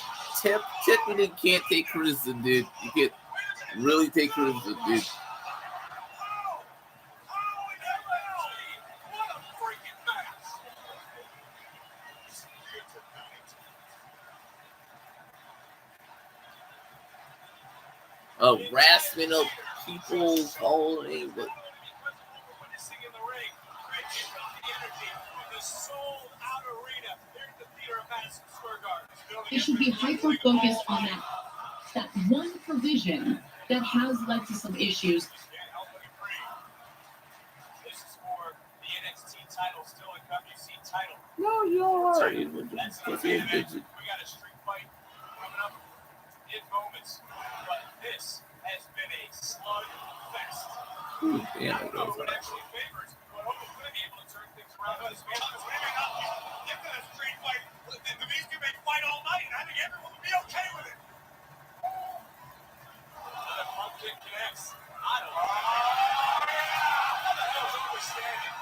[SPEAKER 2] technically can't take criticism, dude. You can't really take criticism, dude. Harassment of people calling, but
[SPEAKER 3] They should be hyper-focused on that one provision that has led to some issues.
[SPEAKER 4] This is for the NXT title, still a WC title.
[SPEAKER 2] No, you're right.
[SPEAKER 4] We got a street fight coming up in moments, but this has been a slug fest.
[SPEAKER 2] Yeah,
[SPEAKER 4] I don't know who it actually favors, but Hogan's going to be able to turn things around. This may not get to that street fight. These two may fight all night, and I think everyone will be okay with it. Another front kick connects. I don't know. What the hell is understanding?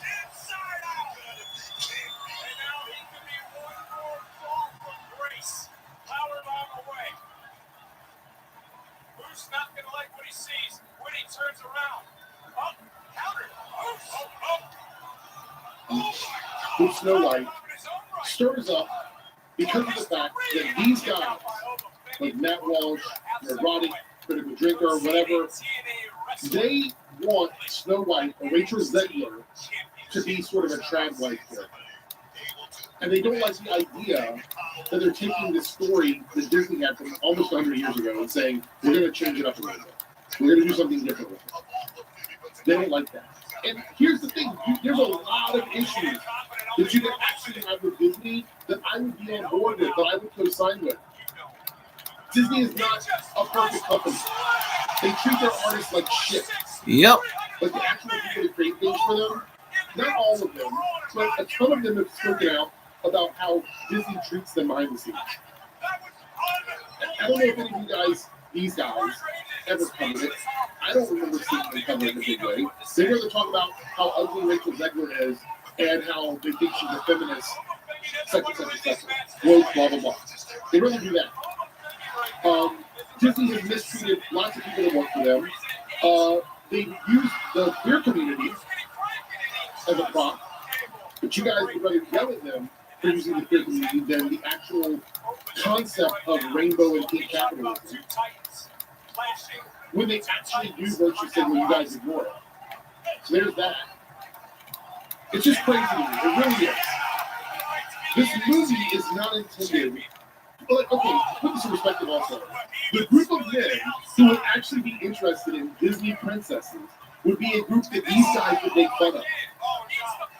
[SPEAKER 4] Inside out. And now he could be one more fall from grace. Powerbomb away. Who's not going to like what he sees when he turns around? Up, counter.
[SPEAKER 9] With Snow White stirs up because of the fact that these guys, like Matt Walsh, Roddy, Critical Drinker, whatever, they want Snow White or Rachel Zegler to be sort of a trad wife character. And they don't like the idea that they're taking this story that Disney had from almost 100 years ago and saying, we're going to change it up a little bit. We're going to do something different with it. They don't like that. And here's the thing, there's a lot of issues that you can actually have with Disney that I would be on board with, that I would co-sign with. Disney is not a perfect company. They treat their artists like shit.
[SPEAKER 2] Yep.
[SPEAKER 9] But the actual people that create things for them, not all of them, but a ton of them have spoken out about how Disney treats them behind the scenes. I don't know if any of you guys, these guys, ever covered it. I don't remember seeing them cover it in a big way. They rather talk about how ugly Rachel Zegler is and how they think she's a feminist, such and such and such, woke, blah, blah, blah. They rather do that. Disney has mistreated lots of people that work for them. They've used the queer community as a prop, but you guys would rather yell at them for using the queer community than the actual concept of rainbow and pink capitalism. When they actually do virtue signal, you guys ignore it. So there's that. It's just crazy to me. It really is. This movie is not intended. Like, okay, put this in perspective also. The group of men who would actually be interested in Disney princesses would be a group that these guys would make fun of.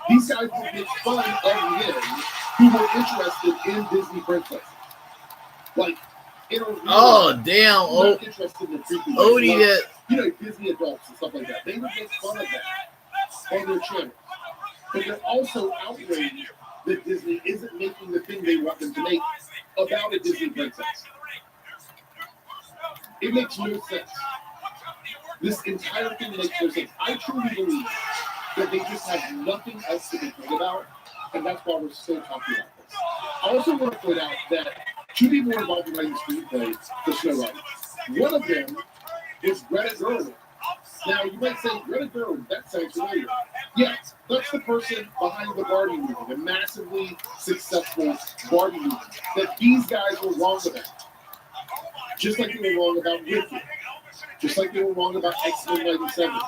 [SPEAKER 9] These guys would make fun of men who were interested in Disney princesses. Like, in a real
[SPEAKER 2] damn.
[SPEAKER 9] not interested in the creepy
[SPEAKER 2] Odie,
[SPEAKER 9] like,
[SPEAKER 2] that.
[SPEAKER 9] you know, Disney adults and stuff like that. They would make fun of that on their channel. But they're also outraged that Disney isn't making the thing they want them to make about a Disney princess. It makes no sense. This entire thing makes no sense. I truly believe that they just have nothing else to think about, and that's why we're still talking about this. I also want to point out that two people were involved in writing screenplays for Snow White. One of them is Greta Gerwig. Now, you might say, Greta Gerwig, that sounds familiar. Yes, that's the person behind the Barbie movie, the massively successful Barbie movie that these guys were wrong about. Just like they were wrong about Wicked. Just like they were wrong about X-Men 97.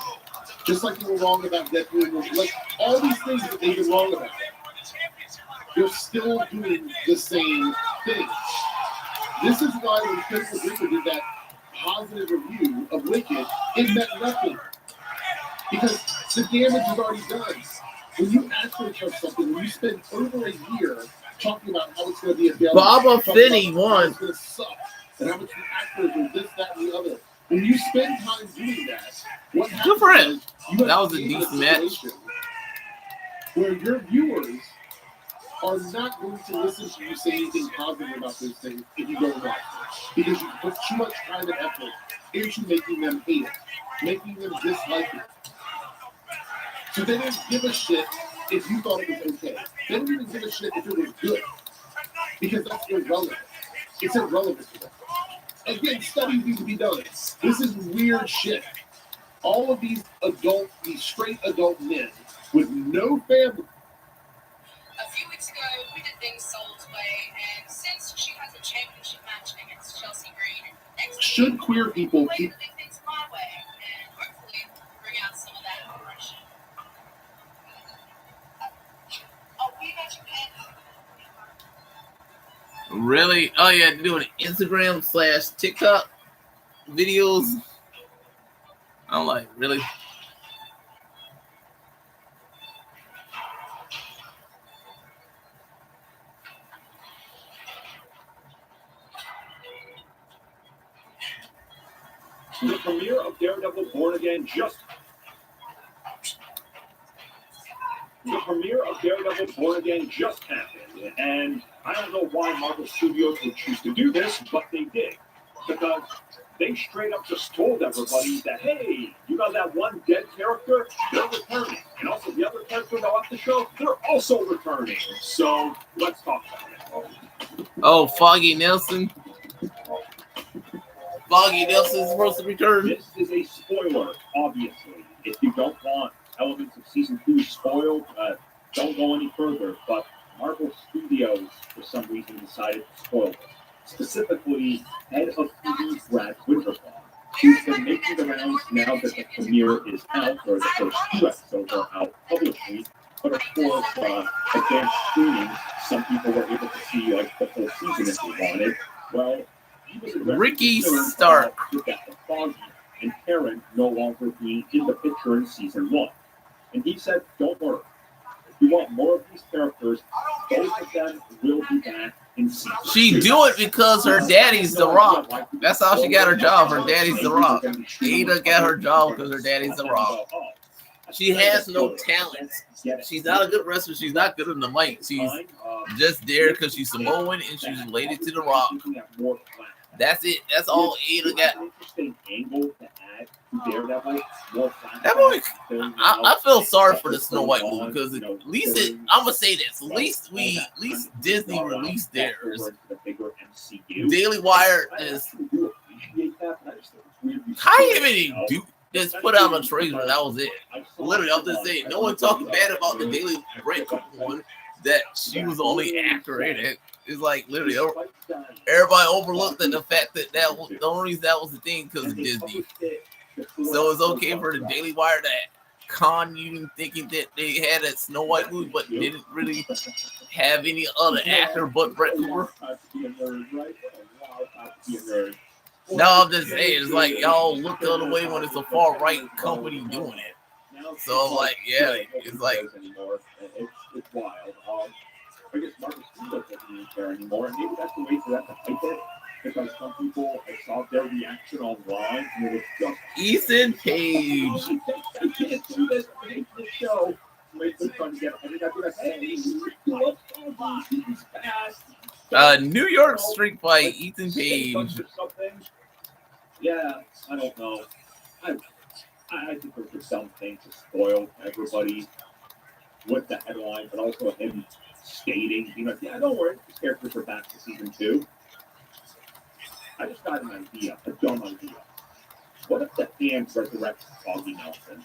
[SPEAKER 9] Just like they were wrong about Deadpool. Like, all these things that they've been wrong about. They're still doing the same thing. This is why when Critical Reaper did that positive review of Wicked, it meant nothing. Because the damage is already done. When you actually touch something, when you spend over a year talking about how it's going to be a failure,
[SPEAKER 2] Baba Finney won.
[SPEAKER 9] It's going to suck, and how much the actors are this, that, and the other. When you spend time doing that, what happens
[SPEAKER 2] Good for him.
[SPEAKER 9] is you
[SPEAKER 2] That was a
[SPEAKER 9] create
[SPEAKER 2] decent match.
[SPEAKER 9] situation where your viewers are not going to listen to you say anything positive about those things if you don't watch it. Because you put too much time and effort into making them hate it, making them dislike it. So they don't give a shit if you thought it was okay. They don't even give a shit if it was good. Because that's irrelevant. It's irrelevant to them. Again, studies need to be done. This is weird shit. All of these straight adult men with no family.
[SPEAKER 12] A few weeks ago, we did things Soul's way, and since she has a championship match against Chelsea Green next
[SPEAKER 9] Should
[SPEAKER 12] week,
[SPEAKER 9] queer people
[SPEAKER 12] we're
[SPEAKER 9] keep
[SPEAKER 12] going to do things my way and hopefully bring out some of that aggression. Oh, we got your pen.
[SPEAKER 2] Really? Oh yeah, doing Instagram/TikTok videos. I'm like, really?
[SPEAKER 7] The premiere of Daredevil Born Again just happened, and I don't know why Marvel Studios would choose to do this, but they did. Because they straight up just told everybody that, hey, you know that one dead character? They're returning. And also the other character that left the show, they're also returning. So let's talk about it.
[SPEAKER 2] Oh, Foggy Nelson. Foggy Nelson's supposed to return.
[SPEAKER 7] This is a spoiler, obviously. If you don't want elements of season 2 spoiled, don't go any further. But Marvel Studios, for some reason, decided to spoil it. Specifically, head of TV Brad Winterfall. She's been making the rounds now that the premiere is out, or the first 2 episodes are out publicly. But of course, advanced screening, some people were able to see like the full season if they wanted. Well, he was
[SPEAKER 2] Ricky Stark.
[SPEAKER 7] That the Foggy and Karen no longer being in the picture in season 1. And he said, don't worry. If you want more of these characters, both of them will be back in season 2.
[SPEAKER 2] She do it because her daddy's The Rock. That's how she got her job. Her daddy's The Rock. Ada got her job because her daddy's The Rock. She has no talent. She's not a good wrestler. She's not good on the mic. She's just there because she's Samoan and she's related to The Rock. That's it. That's all Ada got. That movie, I feel sorry for the Snow White movie because at least I'm gonna say this. At least Disney released theirs. Daily Wire is How you even do just put out a trailer and that was it? Literally, I'm just saying, no one talking bad about the Daily Bread one that she was the only actor in it. It's like literally everybody overlooked the fact that was the only reason that was the thing because of Disney. So it's okay for the Daily Wire to con you thinking that they had a Snow White movie, but didn't really have any other actor but Brett Cooper. No, I'm just saying, it's like y'all look the other way when it's a far right company doing it. So I'm like, yeah, it's like.
[SPEAKER 7] It's wild. I guess Marcus doesn't even care anymore. Maybe that's the way for that to hype it. Because some people, I saw their reaction online, and it was just
[SPEAKER 2] Ethan Page.
[SPEAKER 7] I can't do this. I hate this show. Wait, they're trying to get. I think I'd be like, hey, you love he's fast.
[SPEAKER 2] New York Street Fight, Ethan Page.
[SPEAKER 7] Yeah, I don't know. I think those are dumb things to spoil everybody with the headline, but also him stating, yeah, don't worry, the characters are back to season 2. I just got an idea, a dumb idea. What if the fans resurrect Foggy Nelson?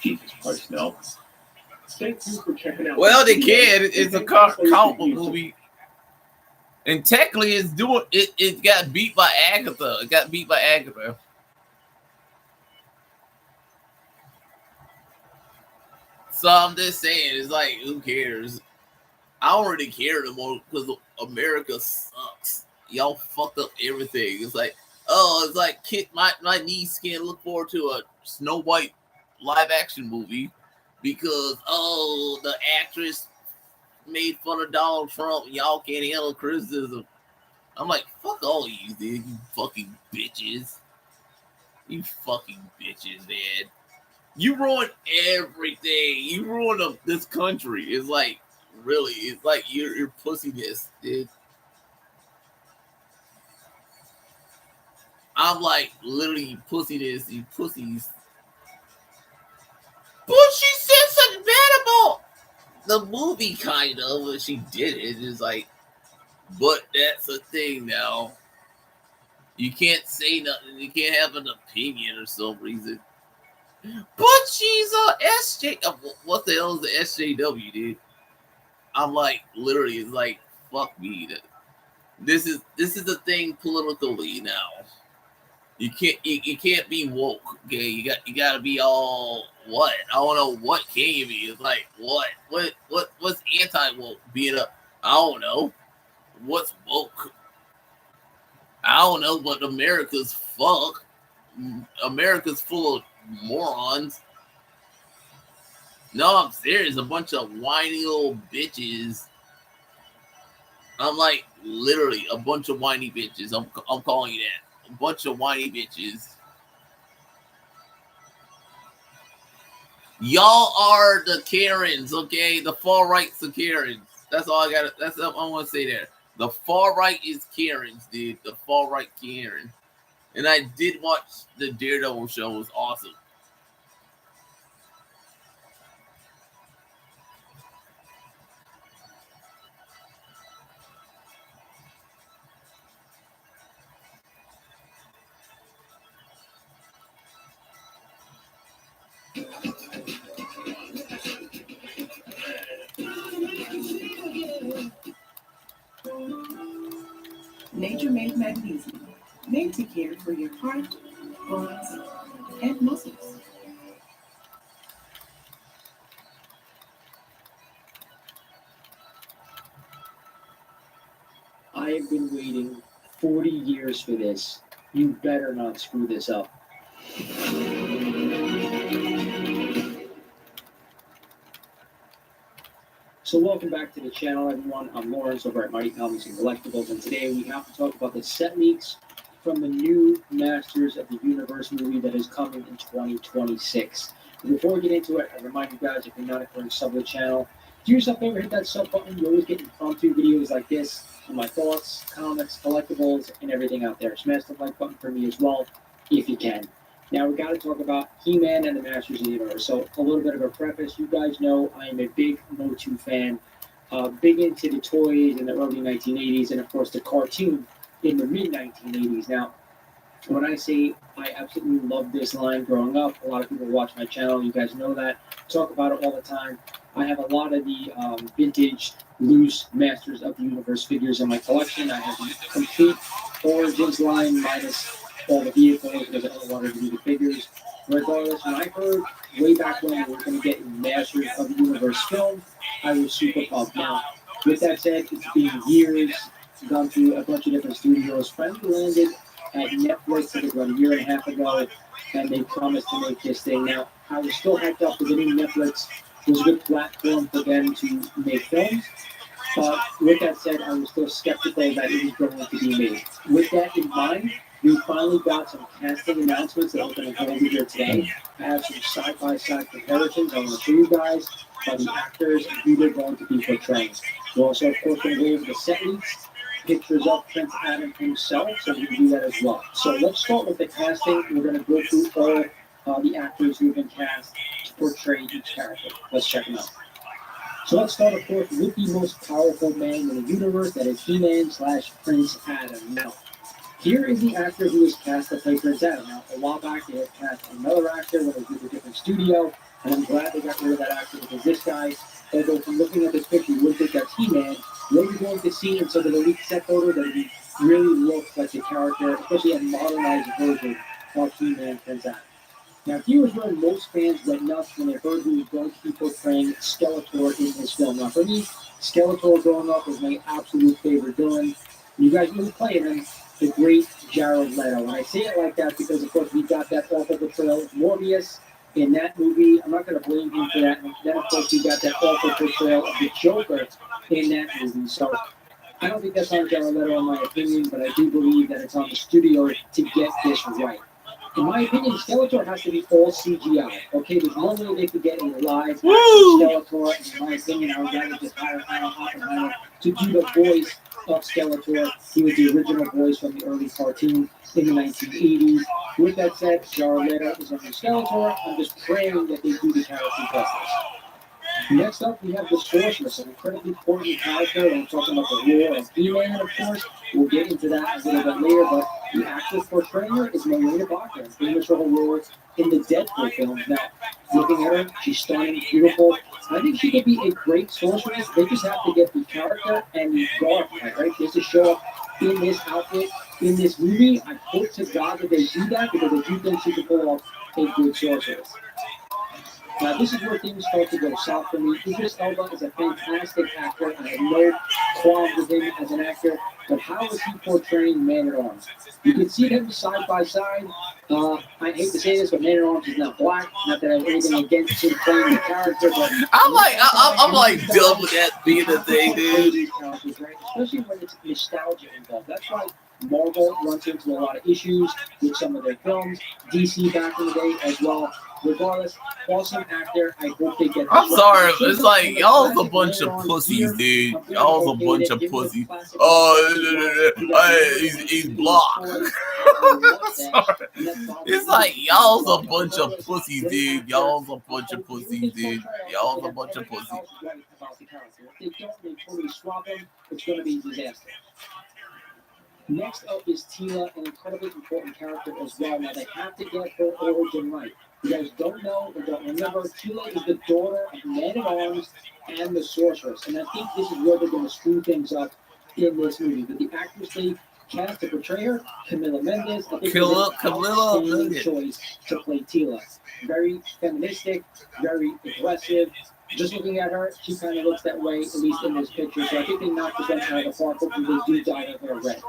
[SPEAKER 7] Jesus Christ, no. Thank you for checking out.
[SPEAKER 2] Well, they can. It's a comic book movie. And technically, it's doing it. It got beat by Agatha. It got beat by Agatha. So I'm just saying, it's like, who cares? I don't really care anymore because America sucks. Y'all fucked up everything. It's like, it's like my niece can't look forward to a Snow White live action movie because the actress made fun of Donald Trump. Y'all can't handle criticism. I'm like, fuck all you, dude. You fucking bitches. You fucking bitches, man. You ruined everything. You ruined this country. It's like, really, it's like you're pussiness, dude. I'm like, literally, pussiness, you pussies. But she said something bad about the movie, kind of, but she did it. It's like, but that's a thing now. You can't say nothing. You can't have an opinion or some reason. But she's a SJ. What the hell is the SJW, dude? I'm like, literally, it's like, fuck me. This is the thing politically now. You can't be woke. Okay, you got to be all what? I don't know what can you be. It's like what's anti woke? Being a I don't know what's woke. I don't know, but America's fuck. America's full of morons. No, I'm serious. A bunch of whiny little bitches. I'm like literally a bunch of whiny bitches. I'm calling you that. A bunch of whiny bitches. Y'all are the Karens, okay? The far right's the Karens. That's all I got. That's all I want to say there. The far right is Karens, dude. The far right Karen. And I did watch the Daredevil show. It was awesome.
[SPEAKER 3] Nature Made Magnesium, made to care for your heart, bones, and muscles.
[SPEAKER 13] I have been waiting 40 years for this. You better not screw this up. So welcome back to the channel, everyone. I'm Lawrence over at Mighty Comics and Collectibles, and today we have to talk about the set leaks from the new Masters of the Universe movie that is coming in 2026. And before we get into it, I remind you guys, if you're not a current sub to the channel, do yourself a favor, hit that sub button. You always get impromptu videos like this on my thoughts, comics, collectibles, and everything out there. Smash the like button for me as well, if you can. Now, we got to talk about He-Man and the Masters of the Universe. So, a little bit of a preface. You guys know I am a big Motu fan, big into the toys in the early 1980s, and of course the cartoon in the mid-1980s. Now, when I say I absolutely loved this line growing up, a lot of people watch my channel. You guys know that. Talk about it all the time. I have a lot of the vintage, loose Masters of the Universe figures in my collection. I have the complete Origins line minus all the vehicles because I don't want to do the figures. Regardless, when I heard way back when we were going to get a Masters of the Universe film, I was super pumped. Now, with that said, it's been years, gone through a bunch of different studios, finally landed at Netflix, I think about a year and a half ago, and they promised to make this thing. Now, I was still hyped up because I knew Netflix was a good platform for them to make films. But with that said, I was still skeptical that it was going to be made. With that in mind, we finally got some casting announcements that I'm going to go over here today. I have some side-by-side comparisons I want to show you guys by the actors and who they're going to be portraying. We're also, of course, going to go over the set leaks, pictures of Prince Adam himself, so we can do that as well. So let's start with the casting. We're going to go through all the actors who have been cast to portray each character. Let's check them out. So let's start, of course, with the most powerful man in the universe, that is He-Man / Prince Adam. Now, here is the actor who was cast to play Prince Adam. Now, a while back, they had cast another actor when it was with a different studio, and I'm glad they got rid of that actor because this guy, although from looking at this picture, you wouldn't think that's He-Man, what you're going to see in some of the leaked set photos that he really looks like the character, especially a modernized version of He-Man Prince Adam. Now, here's where most fans went nuts when they heard he was going to be portraying Skeletor in this film. Now, for me, Skeletor growing up was my absolute favorite villain. You guys know who's playing him, the great Jared Leto. And I say it like that because, of course, we got that awful portrayal of Morbius in that movie. I'm not going to blame him for that. And then, of course, we got that awful portrayal of the Joker in that movie. So I don't think that's on Jared Leto, in my opinion, but I do believe that it's on the studio to get this right. In my opinion, Skeletor has to be all CGI. Okay, there's no way they could get a live Skeletor. And in my opinion, I would rather just hire Alan Oppenheimer to do the voice of Skeletor. He was the original voice from the early cartoon in the 1980s. With that said, Jared Leto is on the Skeletor. I'm just praying that they do the character justice. Next up, we have the Sorceress, an incredibly important character. And I'm talking about the lore of He-Man, of course. We'll get into that a little bit later, but the actress portraying her is Marina Bachman, famous for her role in the Deadpool films. Now, looking at her, she's stunning, beautiful. I think she could be a great sorceress. They just have to get the character and the garb right? Just to show up in this outfit, in this movie. I hope to God that they do that because I do think she could pull off a good sorceress. Now, this is where things start to go south for me. Idris Elba is a fantastic actor. I have no qualms with him as an actor. But how is he portraying Man-at-Arms? You can see them side by side. I hate to say this, but Man-at-Arms is not black. Not that I have anything against him playing the character, but
[SPEAKER 2] I'm like done with that being a thing, dude.
[SPEAKER 13] Right? Especially when it's nostalgia involved. That's why Marvel runs into a lot of issues with some of their films. DC back in the day as well. Regardless, awesome actor. I hope they get.
[SPEAKER 2] I'm sorry, it's like y'all's a bunch of pussies, dude. Y'all's a bunch of pussies. Oh, he's blocked. Sorry. It's like y'all's a bunch of pussies, dude. Y'all's a bunch of pussies, dude. Y'all's a bunch of pussies.
[SPEAKER 13] If they don't, they totally swap them. It's going to be a disaster. Next up is Teela, an incredibly important character as well. Now, they have to get her origin right. You guys don't know or don't remember, Teela is the daughter of Man-at-Arms and the Sorceress. And I think this is where they're going to screw things up in this movie. But the actress they cast to portray her, Camila Mendes, I think Camila Mendes choice to play Teela. Very feministic, very aggressive. Just looking at her, she kind of looks that way, at least in this picture. So I think they knocked this one out of the park. Hopefully they do dye her hair red.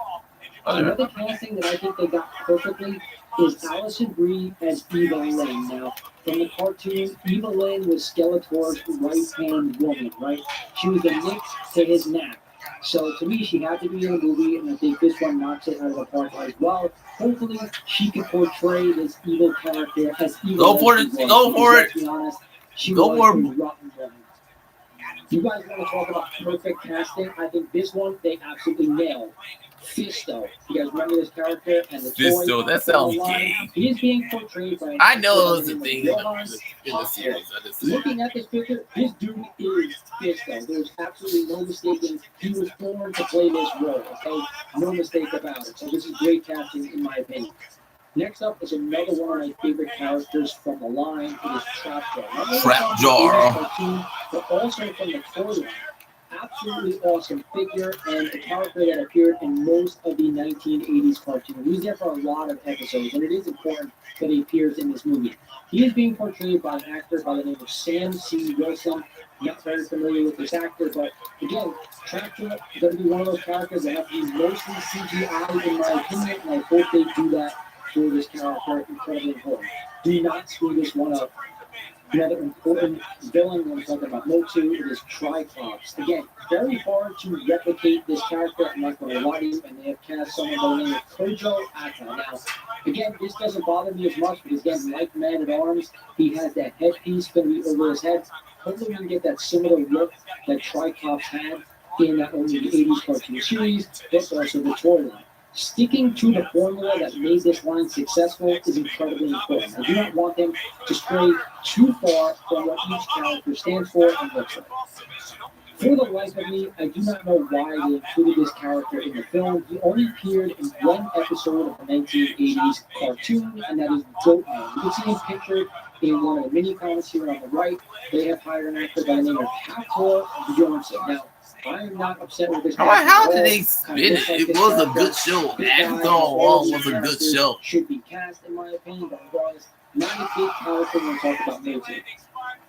[SPEAKER 13] Another casting that I think they got perfectly is Allison Brie as Eva Lynn. Now, from the cartoon, Eva Lynn was Skeletor's right-hand woman, right? She was the Nick to his Nap. So to me, she had to be in the movie, and I think this one knocks it out of the park as well. Hopefully, she can portray this evil character as evil.
[SPEAKER 2] Go for it! Go for it!
[SPEAKER 13] To be honest, she
[SPEAKER 2] go
[SPEAKER 13] was
[SPEAKER 2] for
[SPEAKER 13] a rotten woman. You guys want to talk about perfect casting? I think this one they absolutely nailed. Fisto. You guys remember this character and the
[SPEAKER 2] Fisto,
[SPEAKER 13] toy?
[SPEAKER 2] that sounds gay.
[SPEAKER 13] He is being portrayed by.
[SPEAKER 2] I know it was a
[SPEAKER 13] named
[SPEAKER 2] thing
[SPEAKER 13] Johann
[SPEAKER 2] in the series. I just
[SPEAKER 13] Looking at this picture, this dude is Fisto. There's absolutely no mistaking. He was born to play this role, okay? No mistake about it. So this is great casting, in my opinion. Next up is another one of my favorite characters from the line. It is Trapjaw. Not only from the cartoon, but also from the toy line. Absolutely awesome figure and a character that appeared in most of the 1980s cartoons. He was there for a lot of episodes, and it is important that he appears in this movie. He is being portrayed by an actor by the name of Sam C. Wilson. Not very familiar with this actor, but again, Trapjaw is going to be one of those characters that have to be mostly CGI in my opinion, and I hope they do that for this character. Incredibly important. Do not screw this one up. Another important villain when we're talking about Motu, it is Triclops. Again, very hard to replicate this character. I'm not going to lie to you, and they have cast someone by the name of Kojo Ata. Now, again, this doesn't bother me as much because, again, like Man at Arms, he has that headpiece going to be over his head. Hopefully, we can get that similar look that Triclops had in not only the 80s cartoon series, but also the toy line. Sticking to the formula that made this line successful is incredibly important. I do not want them to stray too far from what each character stands for and looks like. For the life of me, I do not know why they included this character in the film. He only appeared in one episode of the 1980s cartoon, and that is Goatman. You can see him pictured in one of the mini comics here on the right. They have hired an actor by the name of Hector Bjornsson. Now, I am not upset with this.
[SPEAKER 2] How did they spin it? It was a good show. Acting along was a good show.
[SPEAKER 13] Should be cast, in my opinion, but regardless, not a big character when we talk about Motu.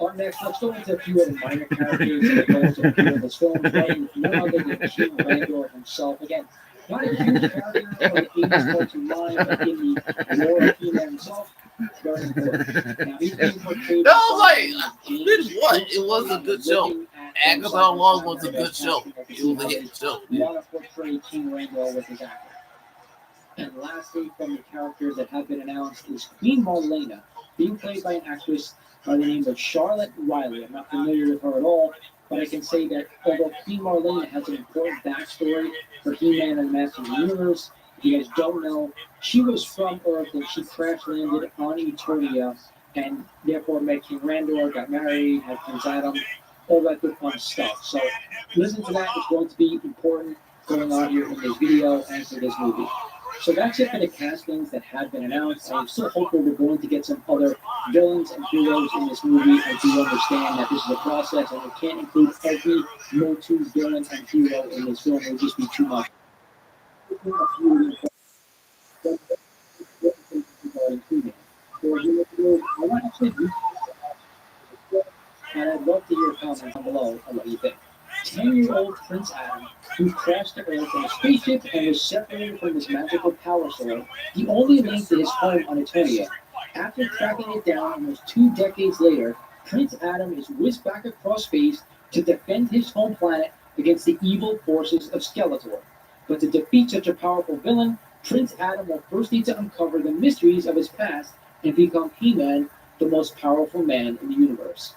[SPEAKER 13] Up next, let's go into a few other minor characters that also appear in this film, starting with none other than King Randor himself. Again, not a huge character on the 80s cartoon line, but in the lore of He-Man himself, very important. Now, he's being portrayed.
[SPEAKER 2] That was what? It was a good show. Acting along was a good show. It was a hit show.
[SPEAKER 13] Want to portray King Randor with his actor. And lastly, from the characters that have been announced is Queen Marlena, being played by an actress by the name of Charlotte Riley. I'm not familiar with her at all, but I can say that although Queen Marlena has an important backstory for He-Man and the Masters of the Universe, if you guys don't know, she was from Earth and she crash landed on Eternia and therefore met King Randor, got married, had Prince Adam, all that good fun stuff. So listen to that. It's going to be important going on here in this video and for this movie. So that's it for the castings that have been announced. I'm still hopeful we're going to get some other villains and heroes in this movie. I do understand that this is a process and we can't include every Motu villain and hero in this film. It would just be too much. I want to actually do and I'd love to hear comments down below on what you think. 10-year-old Prince Adam, who crashed to Earth in a spaceship and was separated from his magical power sword, he only made to his home on Eternia. After tracking it down almost 2 decades later, Prince Adam is whisked back across space to defend his home planet against the evil forces of Skeletor. But to defeat such a powerful villain, Prince Adam will first need to uncover the mysteries of his past and become He-Man, the most powerful man in the universe.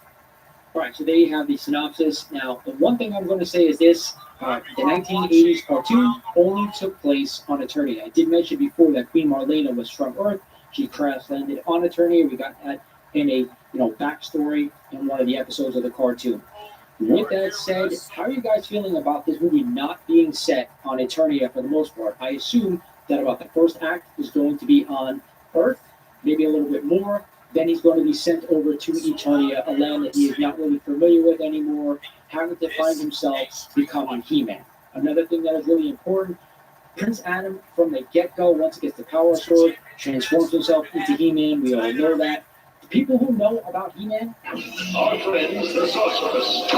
[SPEAKER 13] All right, so there you have the synopsis. Now, the one thing I'm going to say is this. The 1980s cartoon only took place on Eternia. I did mention before that Queen Marlena was from Earth. She crash landed on Eternia. We got that in a backstory in one of the episodes of the cartoon. With that said, how are you guys feeling about this movie not being set on Eternia for the most part? I assume that about the first act is going to be on Earth, maybe a little bit more. Then he's going to be sent over to Eternia, a land that he is not really familiar with anymore, having to find himself becoming He-Man. Another thing that is really important, Prince Adam, from the get-go, once he gets the power sword, transforms himself into He-Man. We all know that. The people who know about He-Man, our friends, the Sorceress,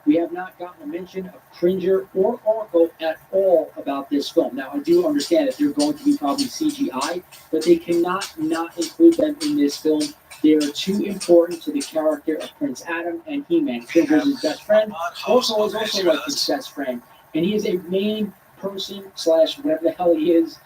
[SPEAKER 13] we have not gotten a mention of Cringer or Orko at all about this film. Now, I do understand that they're going to be probably CGI, but they cannot not include them in this film. They are too important to the character of Prince Adam and He-Man. Cringer is his best friend. Orko is also like his best friend. And he is a main person / whatever the hell he is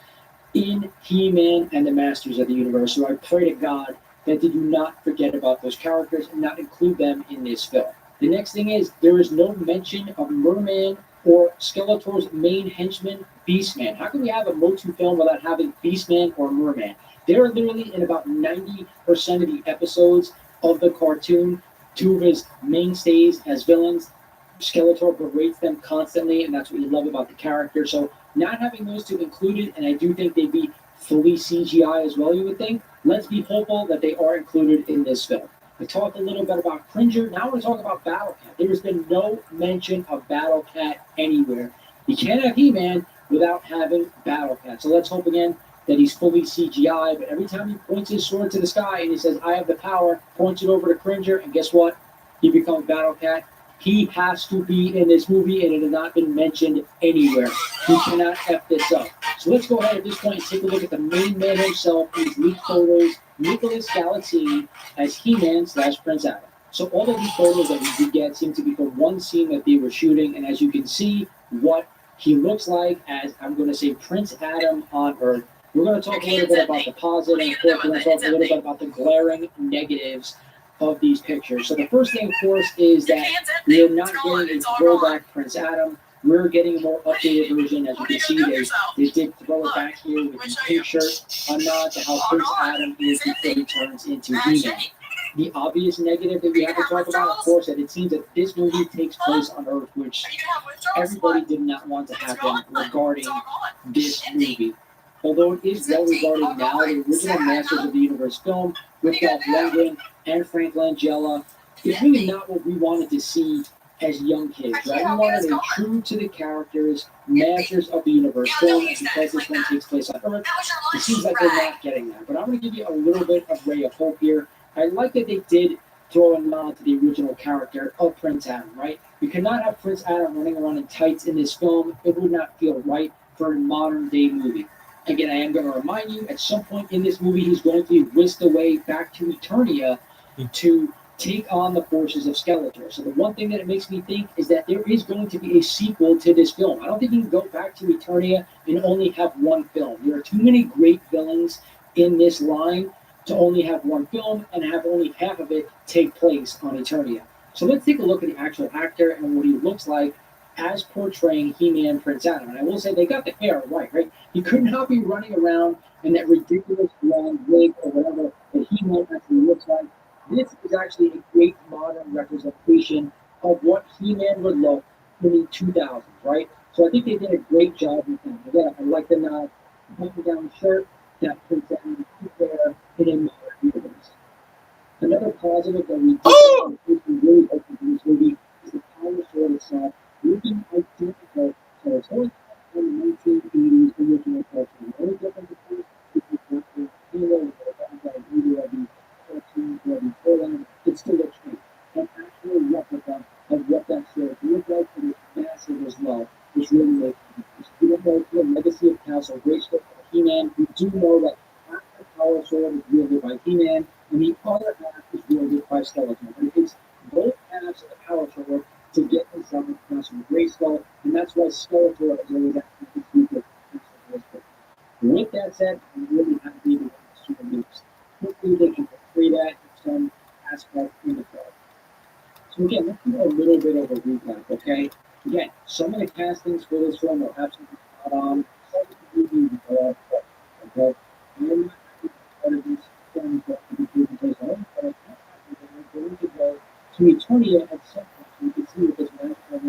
[SPEAKER 13] in He-Man and the Masters of the Universe. So I pray to God that they do not forget about those characters and not include them in this film. The next thing is there is no mention of Merman or Skeletor's main henchman, Beastman. How can we have a Motu film without having Beastman or Merman? They're literally in about 90% of the episodes of the cartoon. Two of his mainstays as villains. Skeletor berates them constantly, and that's what you love about the character. So not having those two included, and I do think they'd be fully CGI as well, you would think. Let's be hopeful that they are included in this film. I talked a little bit about Cringer. Now I want to talk about Battle Cat. There has been no mention of Battle Cat anywhere. You can't have He-Man without having Battle Cat. So let's hope again that he's fully CGI. But every time he points his sword to the sky and he says, I have the power, points it over to Cringer, and guess what? He becomes Battle Cat. He has to be in this movie, and it has not been mentioned anywhere. He cannot F this up. So let's go ahead at this point and take a look at the main man himself, these leaked photos, Nicholas Galatzini as He-Man / Prince Adam. So all of these photos that we did get seem to be from one scene that they were shooting, and as you can see, what he looks like as, I'm going to say, Prince Adam on Earth. We're going to talk a little bit about the positive, and of course, we're going to talk a little bit about the glaring negatives of these pictures. So the first thing, of course, is that we are not getting a throwback Prince Adam. We're getting a more updated version. As you can see, they did throw it back here with the pink shirt, a nod to how Prince Adam is before he turns into He-Man. The obvious negative that we have to talk about, of course, that it seems that this movie takes place on Earth, which everybody did not want to happen regarding this movie. Although it is well regarded now, the original Masters of the Universe film with Dolph Lundgren and Frank Langella is really not what we wanted to see as young kids, right? We wanted a true to the characters, Masters of the Universe film, and because this one takes place on Earth, it seems like we're not getting that. But I'm going to give you a little bit of ray of hope here. I like that they did throw a nod to the original character of Prince Adam, right? We could not have Prince Adam running around in tights in this film. It would not feel right for a modern day movie. Again, I am going to remind you, at some point in this movie, he's going to be whisked away back to Eternia to take on the forces of Skeletor. So the one thing that it makes me think is that there is going to be a sequel to this film. I don't think you can go back to Eternia and only have one film. There are too many great villains in this line to only have one film and have only half of it take place on Eternia. So let's take a look at the actual actor and what he looks like as portraying He-Man Prince Adam. And I will say they got the hair right? He could not be running around in that ridiculous long wig or whatever that He-Man actually looks like. This is actually a great modern representation of what He-Man would look in the 2000s, right? So I think they did a great job with him. Again, I like the button-down shirt that Prince Adam is there in a modern universe. Another positive that we really hope to do this movie is the power sword itself. Looking identical, so it's only from the 1980s original cartoon. The only difference, of course, is the hero or the video of the cartoon or the program. It still looks great. An actual replica of what that sword looked like, and it's massive as well. It's really amazing. We don't know the legacy of Castle Grayskull or He-Man. We do know that half the power sword is wielded by He-Man, and the other half is wielded by Skeletor. And it takes both halves of the power sword to get inside of Castle Grayskull, and that's why Skeletor is always acting to keep it Castle Grayskull. With that said, I'm really happy with the super moves. Hopefully they can portray that in some aspect in the film. So again, let's do a little bit of a recap, okay? Again, some of the castings for this film are absolutely spot on. Some of the movies are all perfect, okay? And I'm not happy with part of these films that will be taking place on Earth, but I'm not happy that we're going to go to Eternia at some point. So you can see what this match will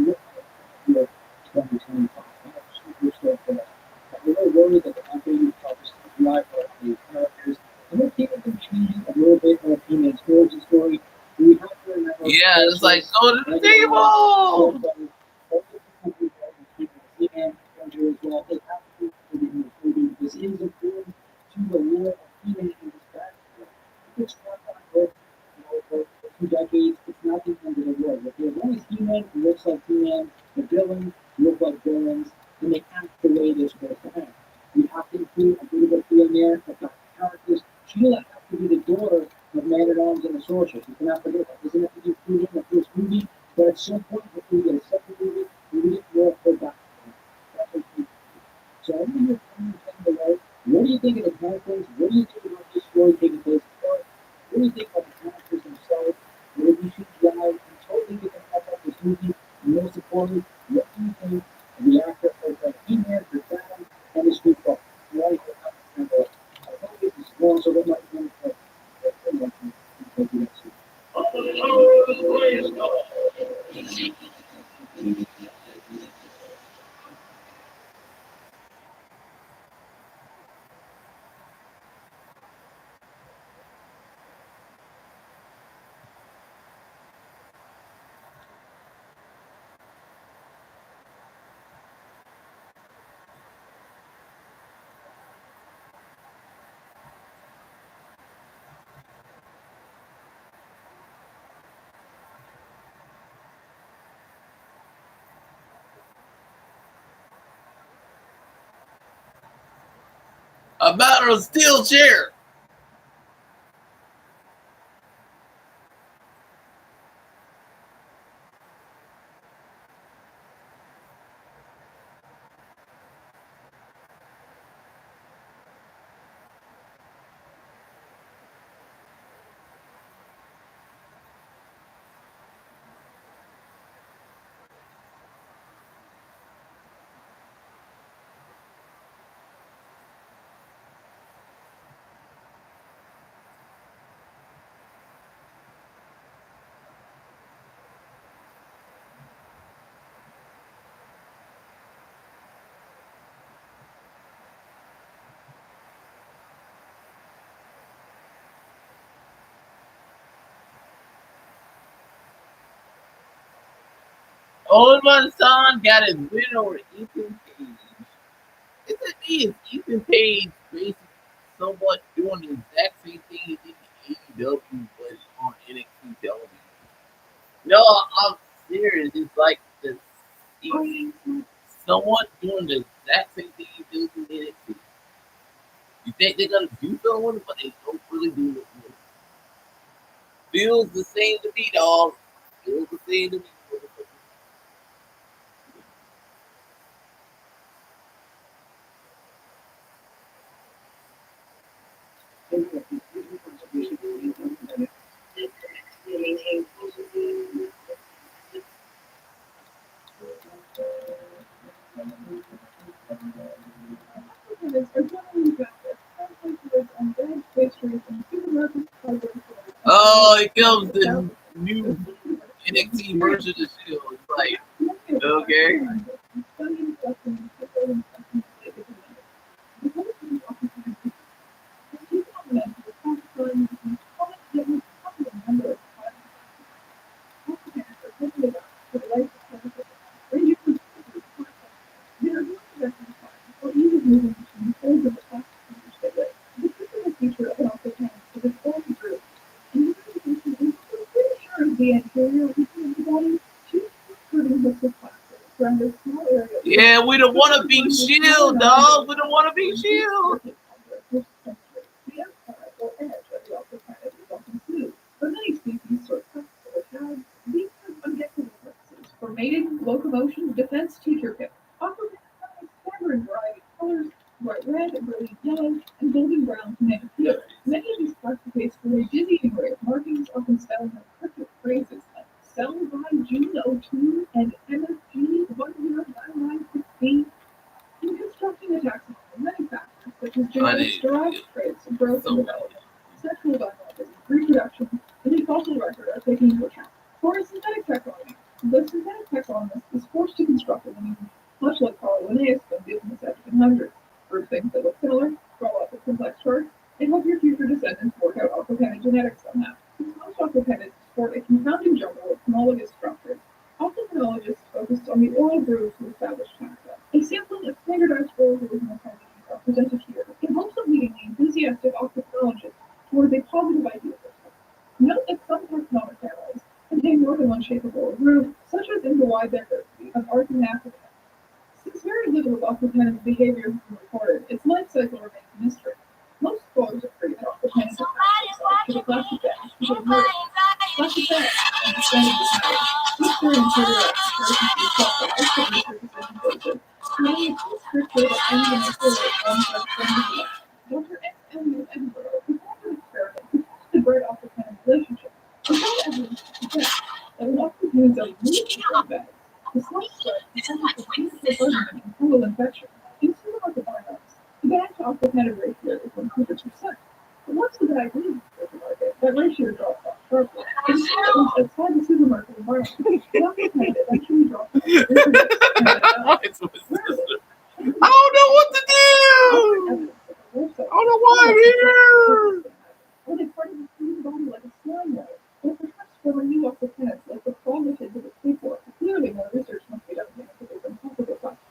[SPEAKER 13] look like here 2025. I'm super stoked for that. I'm a little worried that they're not going to use proper CGI for the characters. And they're keeping them changing a little bit of He-Man's origin story. We have to remember.
[SPEAKER 2] Yeah, it's like go to the table.
[SPEAKER 13] He-Man as well. They have to be in this movie because it is important to the lore of He-Man and his backstory. It's not on Earth for 2 decades. It's not the end of the world. If as long as He-Man looks like He-Man, the villains look like villains, and they act the way they're supposed to act. We have to include a bit of a feel there about the characters. Sheila has to be the daughter of Man-at-Arms and the Sorceress. You cannot forget that. Doesn't have to be included in the first movie, but at some point, if we get a second movie, we get more for that. So I'm going to comment below. What do you think of the characters? What do you think about this story taking place in Earth? What do you think about the characters themselves? What do you think about totally different about this movie? And most importantly, what do you He-Man for Batman and the Street Ball. I hope this is long, so they might want to take it next week.
[SPEAKER 2] A matter of steel chair. Old Man Son got his win over Ethan Page. Isn't he and Ethan Page basically somewhat doing the exact same thing he did in AEW but on NXT television? No, I'm serious. It's like the he's somewhat doing the exact same thing he did in NXT. You think they're gonna do something with it, but they don't really do it. Feels the same to me, dog. Feels the same to me. Oh, here comes the new NXT version of the Shield. It's like, okay. Yeah, we don't want to be Shield, dog. We don't want to be Shield.
[SPEAKER 3] For mating, locomotion, defense, teacher kit. Offer standard variety colors, bright red, brilliant yellow, and golden brown to make a few. Many of these plastic case carry dizzying rare markings, often spelling out cryptic phrases like "sell by June 02" and MSG 109916. In constructing a taxonomy, many factors such as genetics, derived traits, and growth and development, sexual dimorphism, reproduction, and the fossil record are taken into account. For a synthetic taxonomy, the synthetic taxonomist is forced to construct a lineage, much like Carl Linnaeus did in the 1700s. Group things that look similar, draw up a complex chart, and help your future descendants work out optopented genetics somehow. Most optopenids support a confounding jumble of homologous structures. Optopenologists focused on the oral grooves to establish taxa. A sampling of standardized oral original candidates are presented here in hopes of leading the enthusiastic optopenologist towards a positive idea system. Note that some taxonomic families contain more than one shape of oral groove, such as in the wide diversity of Arthrognathidae. Since very little of optopenid behavior has been recorded, its life cycle remains a mystery. Most scholars agree that optopenid attach to the classic dash to the murder. Classic dash, understanding this matter, this theory interior versus the precision many strictly that any initial alongside friendly Dr. X. Elliot Edinburgh performed an experiment to test the great optopenid relationship and found evidence to suggest that when optopenid are removed from bags, the slight spread percentage of beautiful burden and full
[SPEAKER 14] fungal infection. In supermarket lineups, the bag to aquapenin ratio is 100%. But once the bag leaves the supermarket, that ratio drops off sharply. Outside the supermarket environment, aquapenin eventually drops off.
[SPEAKER 2] I don't know what to do. I don't know why I'm here.
[SPEAKER 14] Or they part of the human body like a slime mold, or perhaps forming new aquapens like the frogfish into the sleepwalk. Clearly, more research must be done to answer these impossible questions.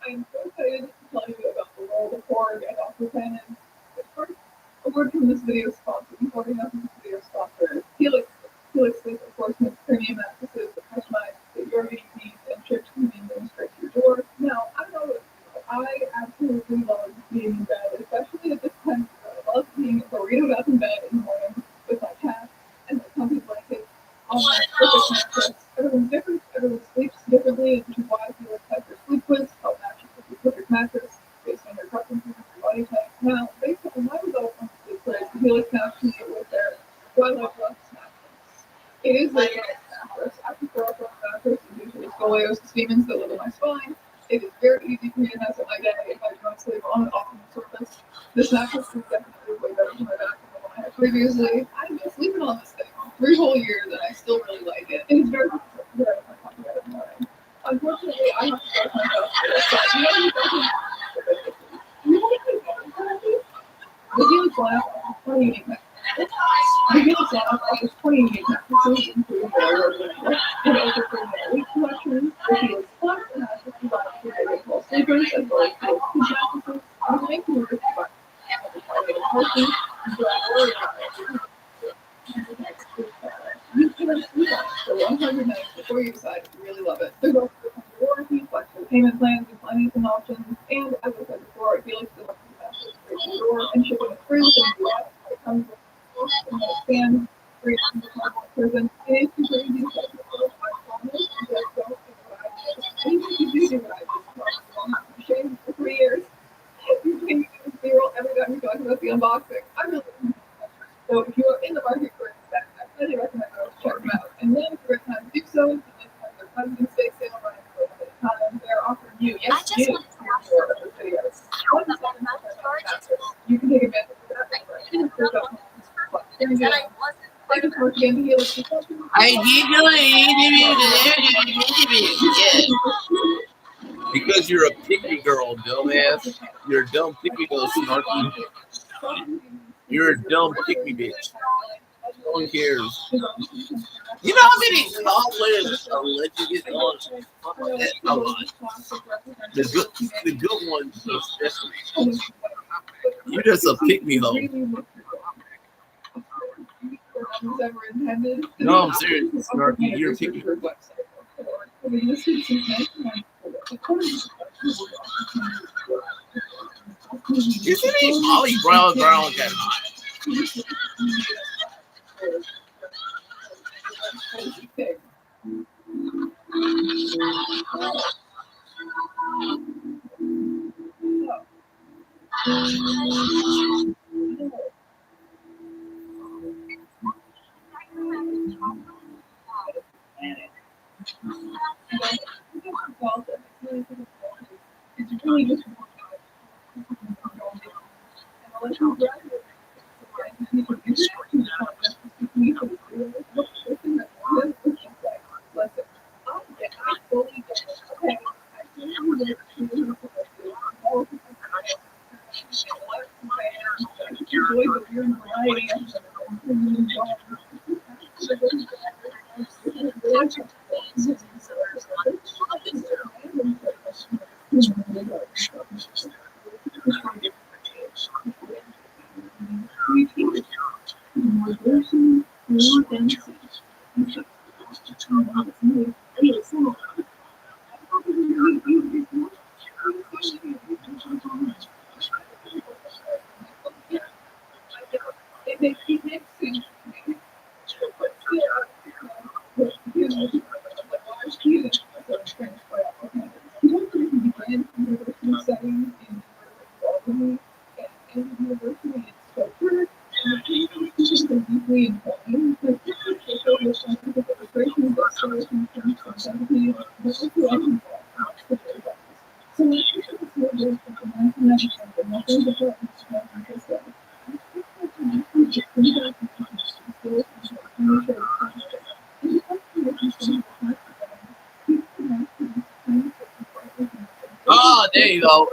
[SPEAKER 14] I am so excited to tell you about the role of Korg and aquapenin. But first, a word from this video sponsor. Before we know who this video sponsor is, Helix. Helix is, of course, makes premium mattresses that customize to your unique needs and ships conveniently straight to your door. Now, I know that I absolutely love being in bed, especially at this time of year. I love being burritoed up in bed in the morning with my cat and my comfy blanket on my perfect mattress. Everyone's different, everyone sleeps differently, which is why Helix has their sleep quiz, help match you with your perfect mattress based on your preferences and your body type. Now, based on my results on the sleep quiz, Helix matched me with their Twilight Lux mattress. It is a nice mattress. I prefer a firm mattress due to the scoliosis demons that live in my spine. It is very easy for me to mess up my day if I do not sleep on an optimal surface. This mattress is definitely way better for my back than the one I had previously. I've been sleeping on this thing 3 whole years and I still really like it. It is very comfortable to get out of my comfy bed in the morning. Unfortunately, I have to start myself to this, but you know, the Helix Lab offers 20 unique mattresses. The Helix Lab offers 20 unique mattresses, including the Roadblock and over premium elite collection. The Helix Plus and mattress designed for daily small sleepers, as well as Helix Kids mattresses, and is made to work by a person enjoy worry you can have sleep on it for 100 nights before you decide if you really love it. There's also a warranty, flexible payment plans, and financing options, and as I said before, Helix delivers the mattress straight to your door, and shipping is free within the US. It comes with and that stands free from the prison. It is super easy to set up a little platform. You just don't do what I did. Even if you do what I did, you won't have to shame for 3 years. You can use this B-roll every time we talk about the unboxing. I really so if you are in the market for that, I highly recommend those. Check them out. And then if you're time to do so, you can have their President's Day sale running for a limited time. They're offering you, yes, you, for the videos. You can take advantage of that. Thank you so much again to Helix.
[SPEAKER 2] Because you're a picky girl, dumbass. You're a dumb picky girl, snarky. You're a dumb picky bitch. No one cares. You know how many comments allegedly get on? A lot. The good ones, especially. You're just a pick me hoe. No, I'm serious. Snarky, you're a picky. Isn't it Molly Brown got hot?
[SPEAKER 14] It's really just So when she took the field goals from 1997, nothing but the San Francisco.
[SPEAKER 2] Oh, there you go.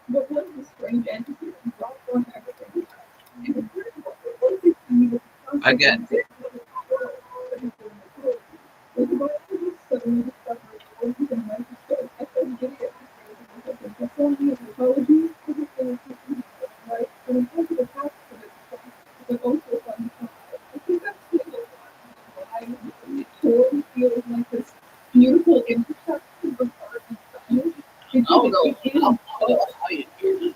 [SPEAKER 14] But what is a strange entity that brought forth everything?
[SPEAKER 2] I get.
[SPEAKER 14] Beautiful infrastructure of art and science.
[SPEAKER 2] I don't know how you do this.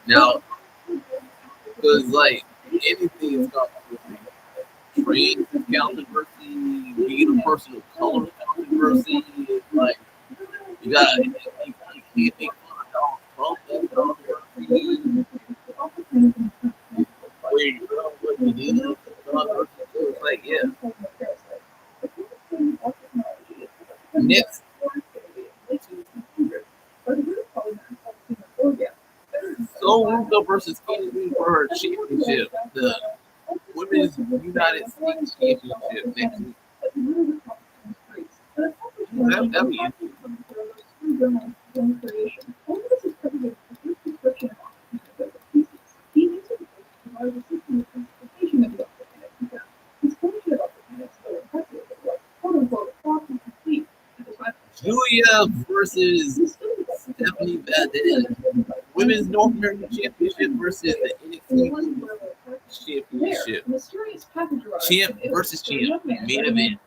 [SPEAKER 2] Now, because like anything is got trans controversy, being a person of color controversy, like you got you can't make fun of Donald Trump, that's controversy. Where you know what you did, controversy. So it's like, yeah. Next. So Ruka versus Kennedy for her championship, the Women's United States Championship next week. That'll be Julia versus Stephanie Valdez. Women's North American Championship versus the NXT Championship. Champ versus champ. Main event.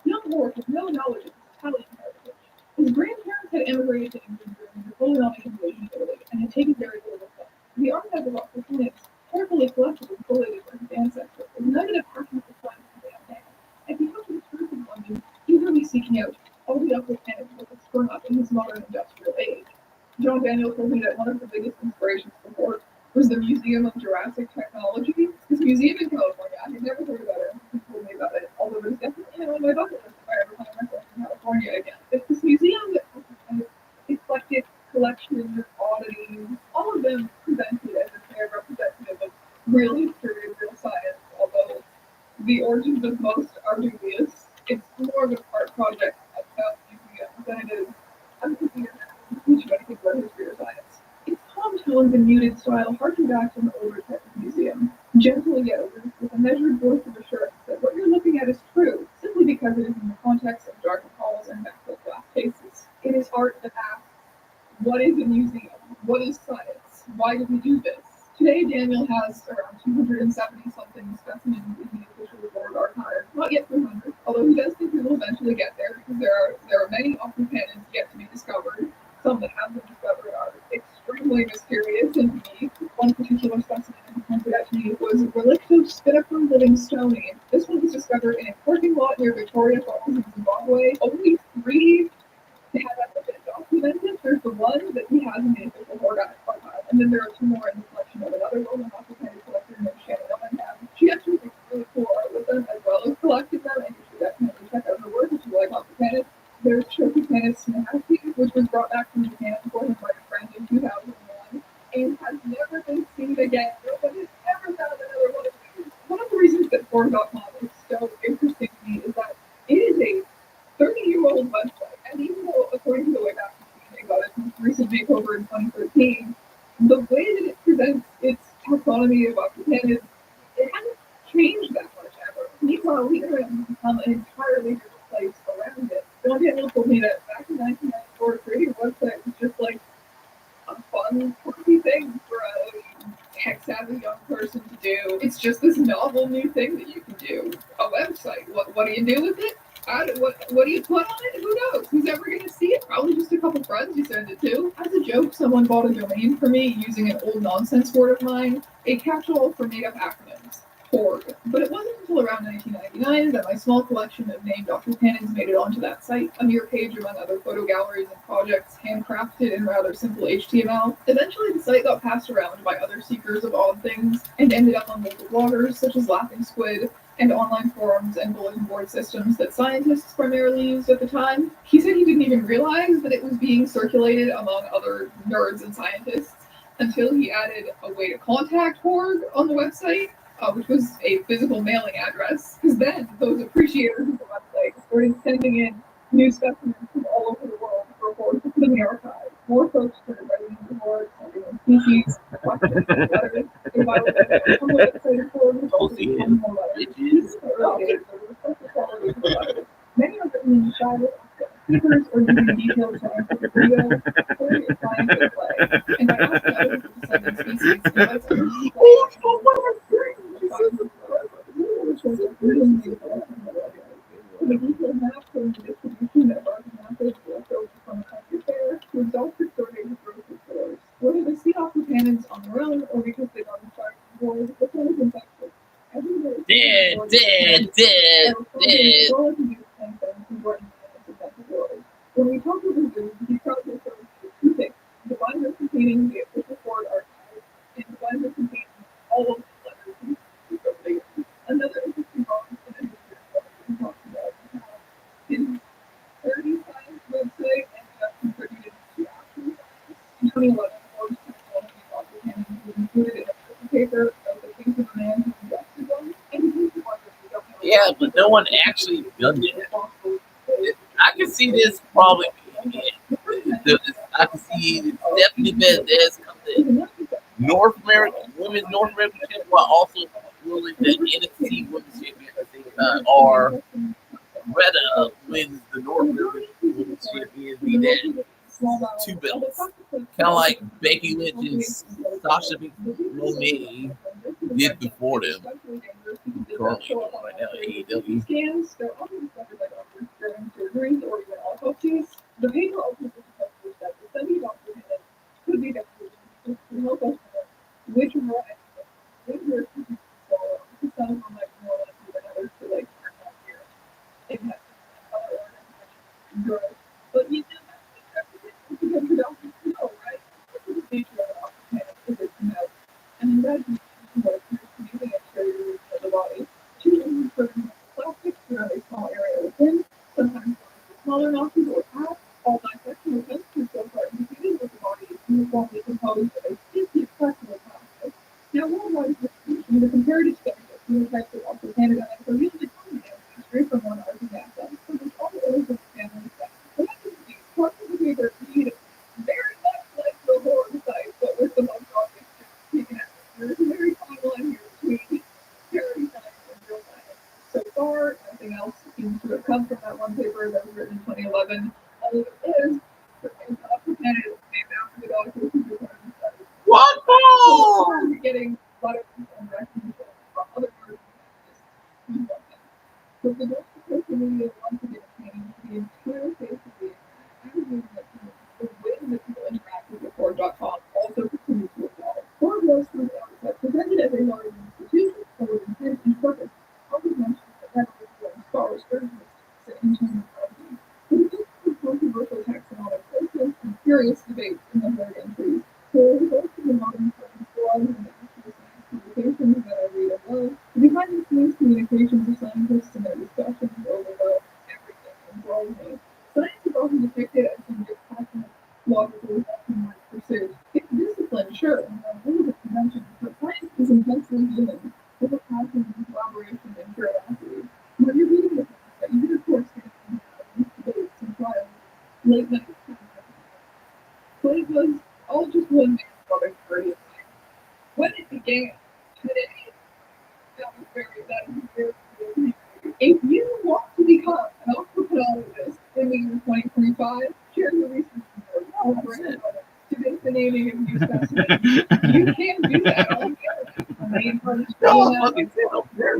[SPEAKER 14] Young Ward has no knowledge of his Italian heritage. His grandparents had immigrated to England during the Napoleonic invasion of Italy and had taken very little with them. The archive of opportunities, carefully collected and collated by his ancestors, is negative passion for science and man. As he comes to the truth in London, eagerly seeking out all the upward candidates that had sprung up in his modern industrial age. John Daniel told me that one of the biggest inspirations for Ward was the Museum of Jurassic Technology. This museum in California, I had never heard about it. He told me about it, although it's definitely on my bucket list if I ever find myself in California again. It's this museum that has a kind of eclectic collection of oddities, all of them presented as if they are representative of real history, real science, although the origins of most are dubious. It's more of an art project at a museum than it is empathy or teach you anything about history or science. Its calm tones and muted style harken back to an older type of museum, gentle yet aloof, with a measured voice of assurance that what you're looking at is true, simply because it is in the context of darkened halls and backlit glass cases. It is art that asks, what is a museum? What is science? Why do we do this? Today, Daniel has around 270-something specimens in the official Ward archive. Not yet 300, although he does think we will eventually get there because there are many awful cannons yet to be discovered. Some that have been discovered are extremely mysterious and unique. One particular specimen he pointed out to me was Relictus spinifera livingstoni. This one was discovered in a parking lot near Victoria Falls in Zimbabwe. Only 3 have ever been documented. There's the one that he has in the official Ward archive, and then there are 2 more in the collection of another woman documented collector named Shannon Ellingham. She actually makes really cool art with them as well as collecting them, and you should definitely check out her work if you like Aqua Planet. There's Trophy Planet Snappy, which was brought back from Japan for him by a friend in 2001, and has never been seen again. Nobody has ever found another one of these. One of the reasons that Ford.com is so interesting to me is that it is a 30-year-old website, and even though, according to the Wayback Machine, it got its most recent makeover in 2013, the way that it presents its taxonomy of Aqua Planet, it hasn't changed that much ever. Meanwhile, the internet has become an entirely different place around it. John Daniel told me that back in 1994, creating a website was just like a fun, quirky thing for a tech-savvy young person to do. It's just this novel new thing that you can do. A website. What do you do with it? What do you put on it? Who knows? Who's ever going to see it? Probably just a couple friends you send it to. As a joke, someone bought a domain for me using an old nonsense word of mine, a catch-all for made-up acronyms. Org, but it wasn't until around 1999 that my small collection of named Dr. Cannons made it onto that site, a mere page among other photo galleries and projects handcrafted in rather simple HTML. Eventually, the site got passed around by other seekers of odd things and ended up on local bloggers such as Laughing Squid and online forums and bulletin board systems that scientists primarily used at the time. He said he didn't even realize that it was being circulated among other nerds and scientists until he added a way to contact Org on the website, which was a physical mailing address, because then those appreciators of the website started sending in new specimens from all over the world for Org to put in the archive. More folks started writing into Org, sending in species, questions, letters. If I was on the website of Org, was also becoming more letters. These are the early days of the special quality of the letters. Many are written in the style papers or using detailed scientific video or a scientific play. And by asking others to send in species, it lets others the detailed map showing the distribution of large methods left over from the country fair to exhaustive surveys of grocery stores. Whether they see off the cannons on their own or because they got inspired from board, the film is infectious.
[SPEAKER 2] Dead.
[SPEAKER 14] When we talk to the zoo, he probably refers to two things: the binder containing the official Ford archive and the binder containing all of the letters. Another interesting bonus in the history of what we talked about is how his 35 website ended up contributing to actual science. In 2011, Ford's technology document was included in a paper of the case of a man who ingested them, and he used the one that we don't know.
[SPEAKER 2] Yeah, but no one actually done that. I can see this probably being it. I can see it's definitely been there's something North American women's North American champion while also ruling the NXT women's champion at the same time, or Retta wins the North American women's champion, be that two belts. Kind of like Becky Lynch and Sasha Monet did before them. Currently doing right now at AEW.
[SPEAKER 14] Scans, they're often discovered by doctors during surgeries or even autopsies. The paper also discusses that the semi-doctor could be definitely to help us know which are to follow. Some of them might be more likely than others to like turn out here. It has other organs grow. But you know that's because the doctors know, right? This is the nature of the is it to know. And then that's using exterior of the body. Choosing certain plastics around a small area within, sometimes smaller notches or pads, all dissection attempts to so far indicated that the body is uniformly composed of a 50 flexible plastic. Now, worldwide distribution, the comparative studies of phenotypes of also Canada are usually common in history from one arcing assets, from which all the others of the family set. The mechanism parts of the paper read very much like the horror site, but with the most obvious taken out. There is a very fine line here between parody science and real science. So far, nothing else seems to have come from that one paper that was written in 2011. Although there is Dr. Canada named after the doctor who did the study.
[SPEAKER 2] What for?
[SPEAKER 14] So getting letters and recognition from other scientists. But the justification media wants to get pain the entire face of the internet. The way that people interact with Ford.com also continues to evolve. Ford was from the outset presented as a large institution with intent and purpose. Always mentioned that that was Star Wars and controversial taxonomic process and furious debates in the herd entries. So the most of the modern science blogs and the actual science publications that I read above, behind the scenes communications of scientists and their discussions over everything involves me. Science is often depicted as some dispassionate, logical, human pursuit. It's a discipline, sure, and there are rules of convention, but science is intensely human, with a passion and collaboration and curiosity. When you're reading the that you of course get debates and trials, late night. But it was all just one man's loving party. When it began, today, that was very. If you want to become an ophthalmologist in the year 2025, share your research to make the naming of new specimens. You can do that on the main part of the
[SPEAKER 2] No, fucking sit up there.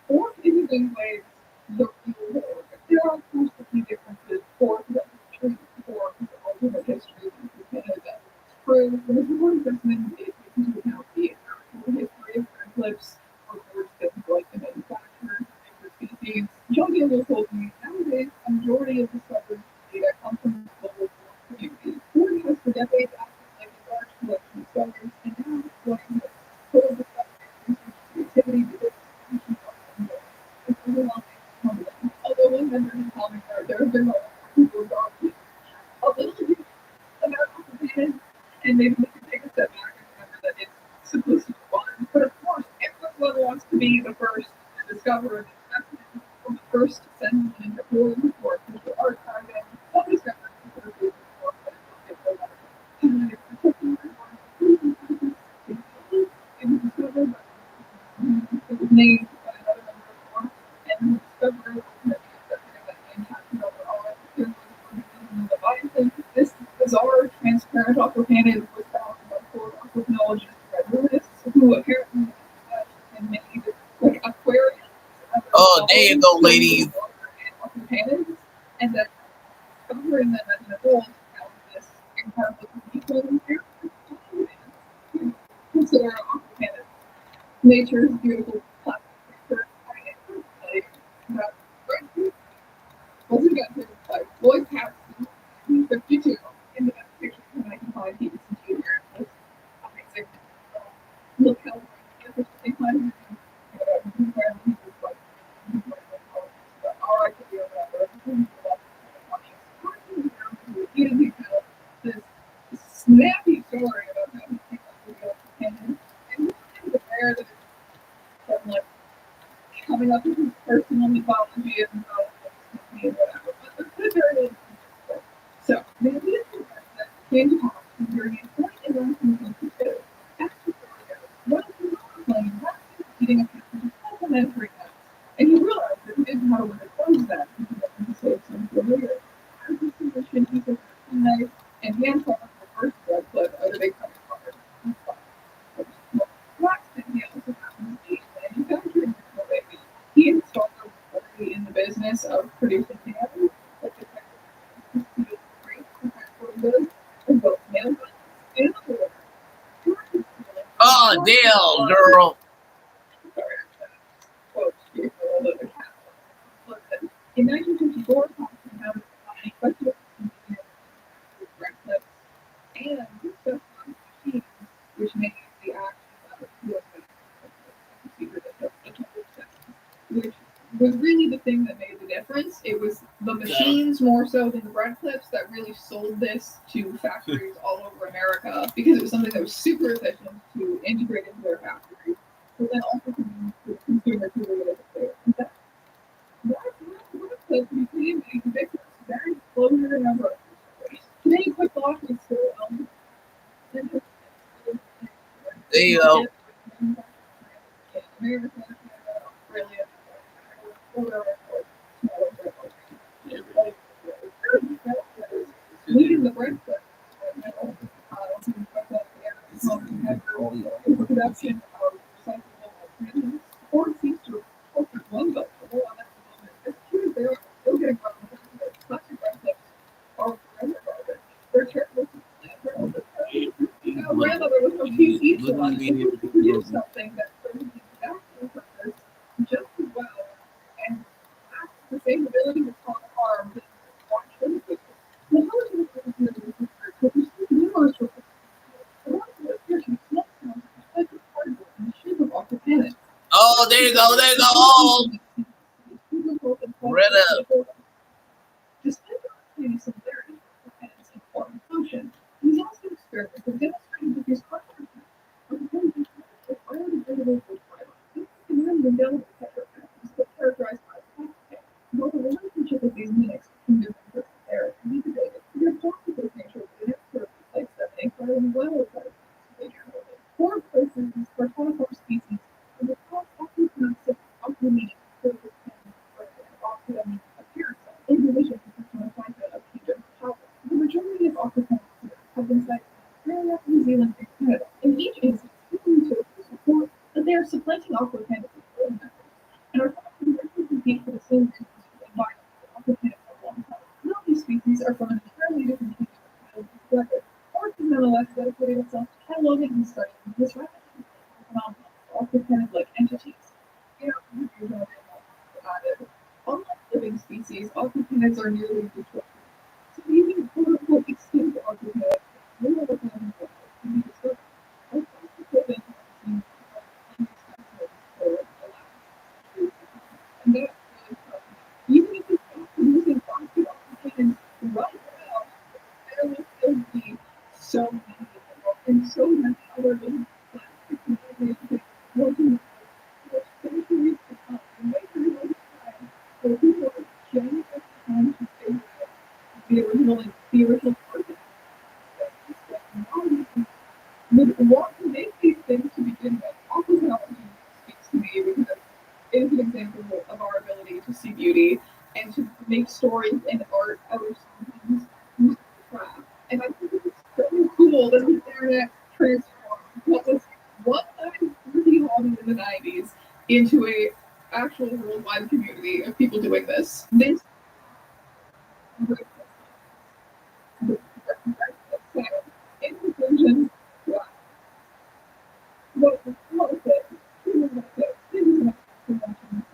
[SPEAKER 14] Or in ways, there are of course a few differences For the majority of investment, it takes into account the actual history of brand clips, or words that like the manufacturer, and the species. John Daniel told me nowadays a majority of discovered data comes from the global community. Ford has for decades acted like a large collection of discoveries, and now it's going to total discovery, research, creativity, because it's overwhelming. Although one vendor is telling her there have been more people who are a little bit about complicated, and maybe we can take a step back and remember that it's supposed to be fun. But of course, everyone wants to be the first to discover an investment, or the first to send one into forward report into archiving. Some discoveries are good for and I particularly it was discovered it was named by another member of the board, and the discoverer ultimately accepted that name captured overall. The body this bizarre, transparent aquaplanet was found by four aquaplanologists who apparently had made like aquariums.
[SPEAKER 2] Oh, there you go, ladies.
[SPEAKER 14] And that covering them as an adult found this incredibly unique consider aquaplanet nature's beautiful plastic creature. Like that was invented by Lloyd Paxton in 1952 in the best picture from 1905. He was in junior. It was amazing. Look how this snappy story about how he came up with the opinion, and the rare that it's from like coming up with his personal mythology and whatever. But it's very interesting. So the idea that came to talk during a point in 1922. After 4 years, one of the playing practice eating a package of complimentary nuts, and he realized that he didn't know where to close that because he wanted to save some for later. As his physician, he took a knife and he uncovered the first blood clip out of a credit card. Blacksmith, he also happened to be a manufacturing baby. He installed a in the business of producing hands, like the goods, and both male goods and other.
[SPEAKER 2] Oh, damn, girl.
[SPEAKER 14] In 1954, Thompson had a special and machines, which made the action which was really the thing that made the difference. It was the machines more so than the bread clips that really sold this to factories all over America, because it was something that was super efficient to integrate into their factories, but then also convenient to consumers who were able to pay it. Bread clips became a ubiquitous very closure in our grocery stores. Today, quick lock is still
[SPEAKER 2] there you go.
[SPEAKER 14] America, Australia, leading the bread clip. Production of recyclable alternatives. Ford seems to report that one vote for more on that moment. It's true they're still getting around the plastic bread clips are forever garbage. They're terrible. Grandmother was from PC to us to produce something that serves the exact same purpose just as well and has the same ability to cause harm as one should have. The intelligence of the research produced numerous reports.
[SPEAKER 2] Oh, there you go, there you go. Oh, Greta.
[SPEAKER 14] Despite the obvious similarity and its important function, these also experiments have demonstrated that these particles are biodegradable for fiber. This is an indelible petrochemicals that characterized by plastic. While the relationship of these mimics between different groups of air can be debated, the objective is nature of the expert place that make very well as that four places these cartoniform species in the top often concept of the meaning of the appearance in division the majority of aquaponics have been sited in Australia, New Zealand, and Canada. In each instance, people support that they are supplanting aquaponics and are thought to directly compete for the same environment for aquaponics at one time. Now these species are from an entirely different kingdom of or nonetheless dedicated itself to cataloging and studying this rapidly phenomenon, also kind of like entities. You know, added. Unlike living species, octopanids are nearly destructive. So even quote-unquote extinct octopanids, more of them can be discovered. Like octopanids seem inexpensive for allowance. And that really struck me. Even if it's using octopanids right now, there will still be so many and so many other living plastic contaminants working for centuries to come. And later in time, for people are genuinely trying to figure out the original purpose would want to make these things to begin with. Ophthalmology speaks to me because it is an example of our ability to see beauty and to make stories and art out of something with craft. And I think it's so cool that the internet transformed what was one time really hobby in the 90s into a actual worldwide community of people doing this. This in conclusion, what was it?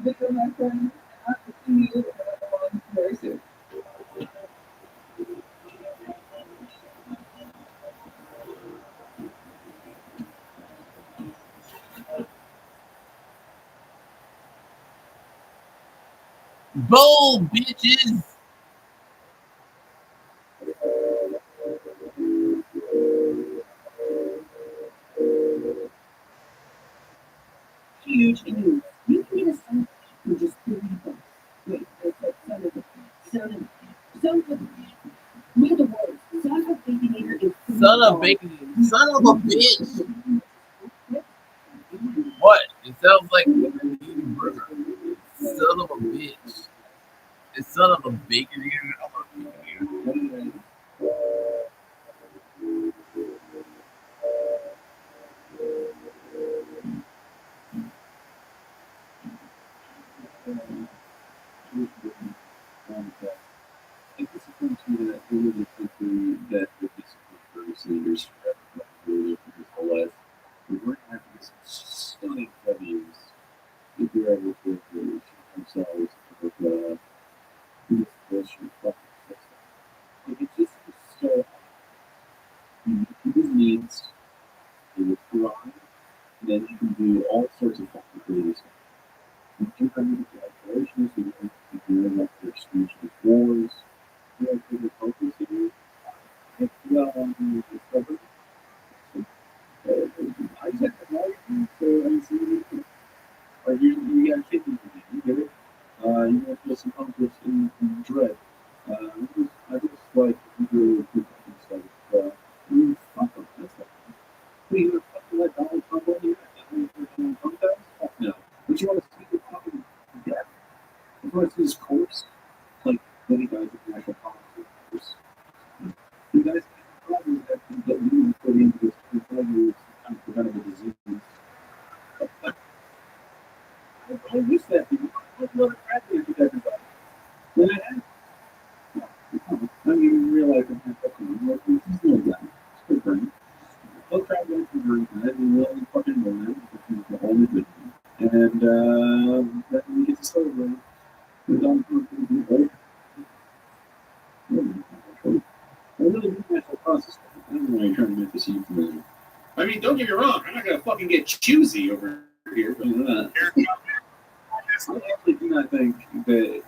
[SPEAKER 14] Video, my friend, and I will see you very soon.
[SPEAKER 2] Bold bitches.
[SPEAKER 3] Huge news. You can get a son for just $30. Wait, son of look at the words. Son of Baconator is
[SPEAKER 2] Son of bacon. Son of a bitch. What? It sounds like eating burger. Son of a bitch. It's son of a bacon eater. I'm a bacon eater.
[SPEAKER 8] It disappoints me that we live in a country that would be support for Sanders for his whole life. We're going to have to get some stunning W's if we're able to keep ourselves with this bullshit fucking system. Like, it's just so people's needs, they will thrive, and then you can do all sorts of fucking crazy stuff. You can come into operations, you can be doing like their exclusive wars. You know, the focus here. Discovered. I said technology, so I see. Like you got kidneys, you get it. You want to feel some comfort in dread. I just like really good stuff. You fuck up that stuff. What are you gonna fucking let Donald Trump on you? Fuck no. But you want to see the fucking death? You want to see his corpse? Like many guys in national politics. You guys have problems that you put into this kind of preventable disease. I wish that people would love to with everybody. When I had, I didn't even realize I had fucking work with this little guy. It's good for him. I'll try to go through and I didn't really fucking know him because he's the only good one. And then we get to celebrate with all the old. I really do natural process. I don't know why you're trying to make this seem familiar. I mean, don't get me wrong. I'm not going to fucking get choosy over here. But I actually do not think that.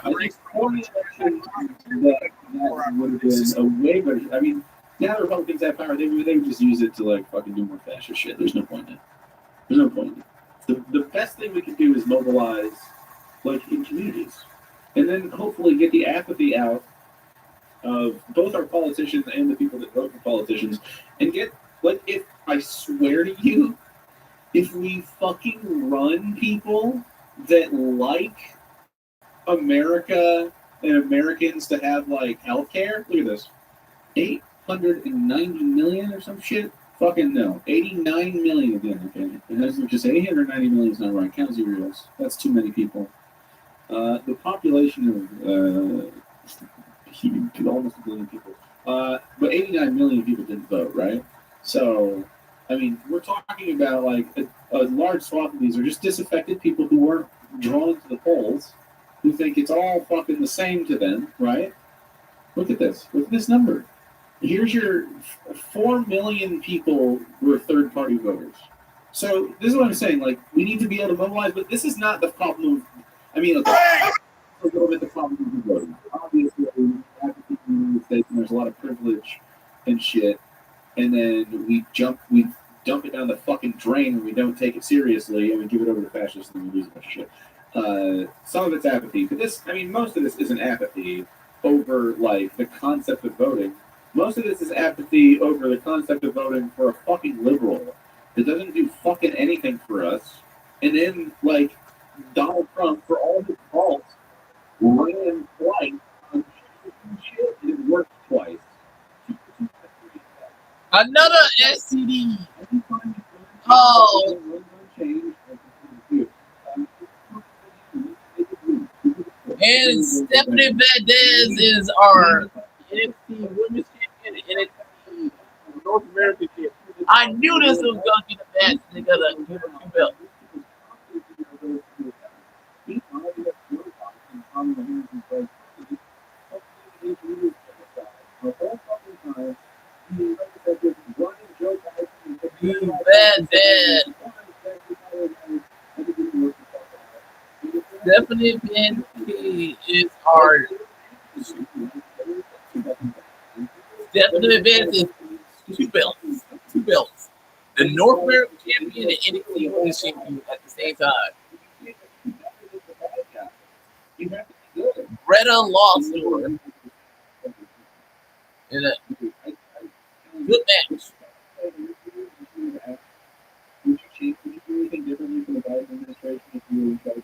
[SPEAKER 8] I think corny election that would have been a way better. I mean, now the Republicans have power. They would just use it to like fucking do more fascist shit. There's no point in it. There's no point in it. The best thing we can do is mobilize, like, in communities, and then hopefully get the apathy out of both our politicians and the people that vote for politicians, and get, like, if I swear to you, if we fucking run people that like America and Americans to have, like, healthcare, look at this, 890 million or some shit? Fucking no. 89 million again, okay? It has to just 890 million is not right. Count zeros. That's too many people. The population of almost a billion people But 89 million people didn't vote, right? So, I mean, we're talking about like a large swath of these are just disaffected people who weren't drawn to the polls, who think it's all fucking the same to them, right? Look at this. Look at this number. Here's your 4 million people were third-party voters. So this is what I'm saying. Like, we need to be able to mobilize, but this is not the problem. I mean, a little bit the problem with voting. Obviously, we have to keep in the United States, and there's a lot of privilege and shit. And then we dump it down the fucking drain, and we don't take it seriously, and we give it over to fascists, and we lose a bunch of shit. Some of it's apathy, but most of this isn't apathy over like the concept of voting. Most of this is apathy over the concept of voting for a fucking liberal that doesn't do fucking anything for us. And then, like, Donald Trump, for all his faults, ran twice on shit, and it worked twice.
[SPEAKER 2] Another STD. Oh. And Stephanie Valdez is our NXT Women's Champion and NXT North American Champion. I knew this was gonna be the match. They gotta give her 2 belts. Valdez. Stephanie Valdez is our Stephanie Valdez is 2 belts. 2 belts. The North American Champion and NXT Women's Champion at the same time. Greta lost to her in a good match.
[SPEAKER 8] Would you do anything differently for the Biden administration if you were in charge?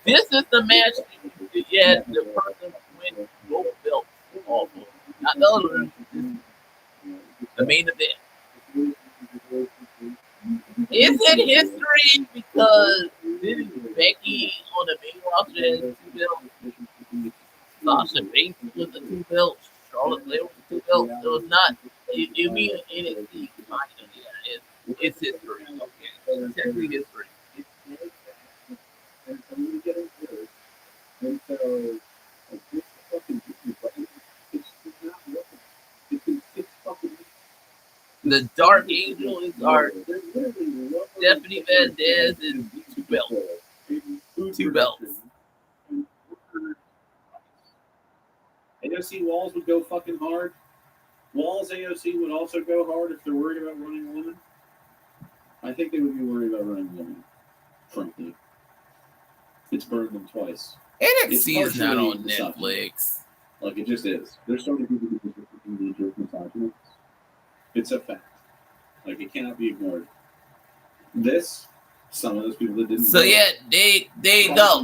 [SPEAKER 2] This is the match. Yeah, the person win both belts. Awful. Not the other one. The main event. Is it history because didn't Becky on the main roster has 2 belts? Sasha Banks with the 2 belts. Charlotte Flair with the 2 belts. So it's not. You mean NXT? It's history. Okay, it's technically history. The Dark Angel is our Stephanie Valdez is 2 belts. 2 belts.
[SPEAKER 8] AOC Walls would go fucking hard. Walls AOC would also go hard if they're worried about running a woman. I think they would be worried about running a woman. Frankly, it's burned them twice.
[SPEAKER 2] NXT is not on Netflix.
[SPEAKER 8] Like, it just is. There's so many people who just fucking jerk misogynists. It's a fact. Like, it cannot be ignored. Some of those people that didn't.
[SPEAKER 2] So
[SPEAKER 8] vote,
[SPEAKER 2] yeah, they go.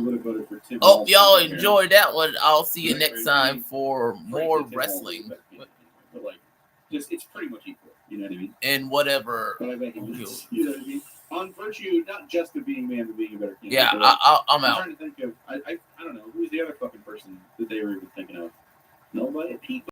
[SPEAKER 2] Hope y'all enjoyed that one. I'll see you next time for more wrestling.
[SPEAKER 8] But like, just it's pretty much equal. You know what I mean?
[SPEAKER 2] And whatever.
[SPEAKER 8] But I bet you know what I mean? On virtue, not just of being man, but being a better candidate.
[SPEAKER 2] Yeah,
[SPEAKER 8] like,
[SPEAKER 2] I'm out.
[SPEAKER 8] I'm trying to think of I don't know who's the other fucking person that they were even thinking of. Nobody. Pete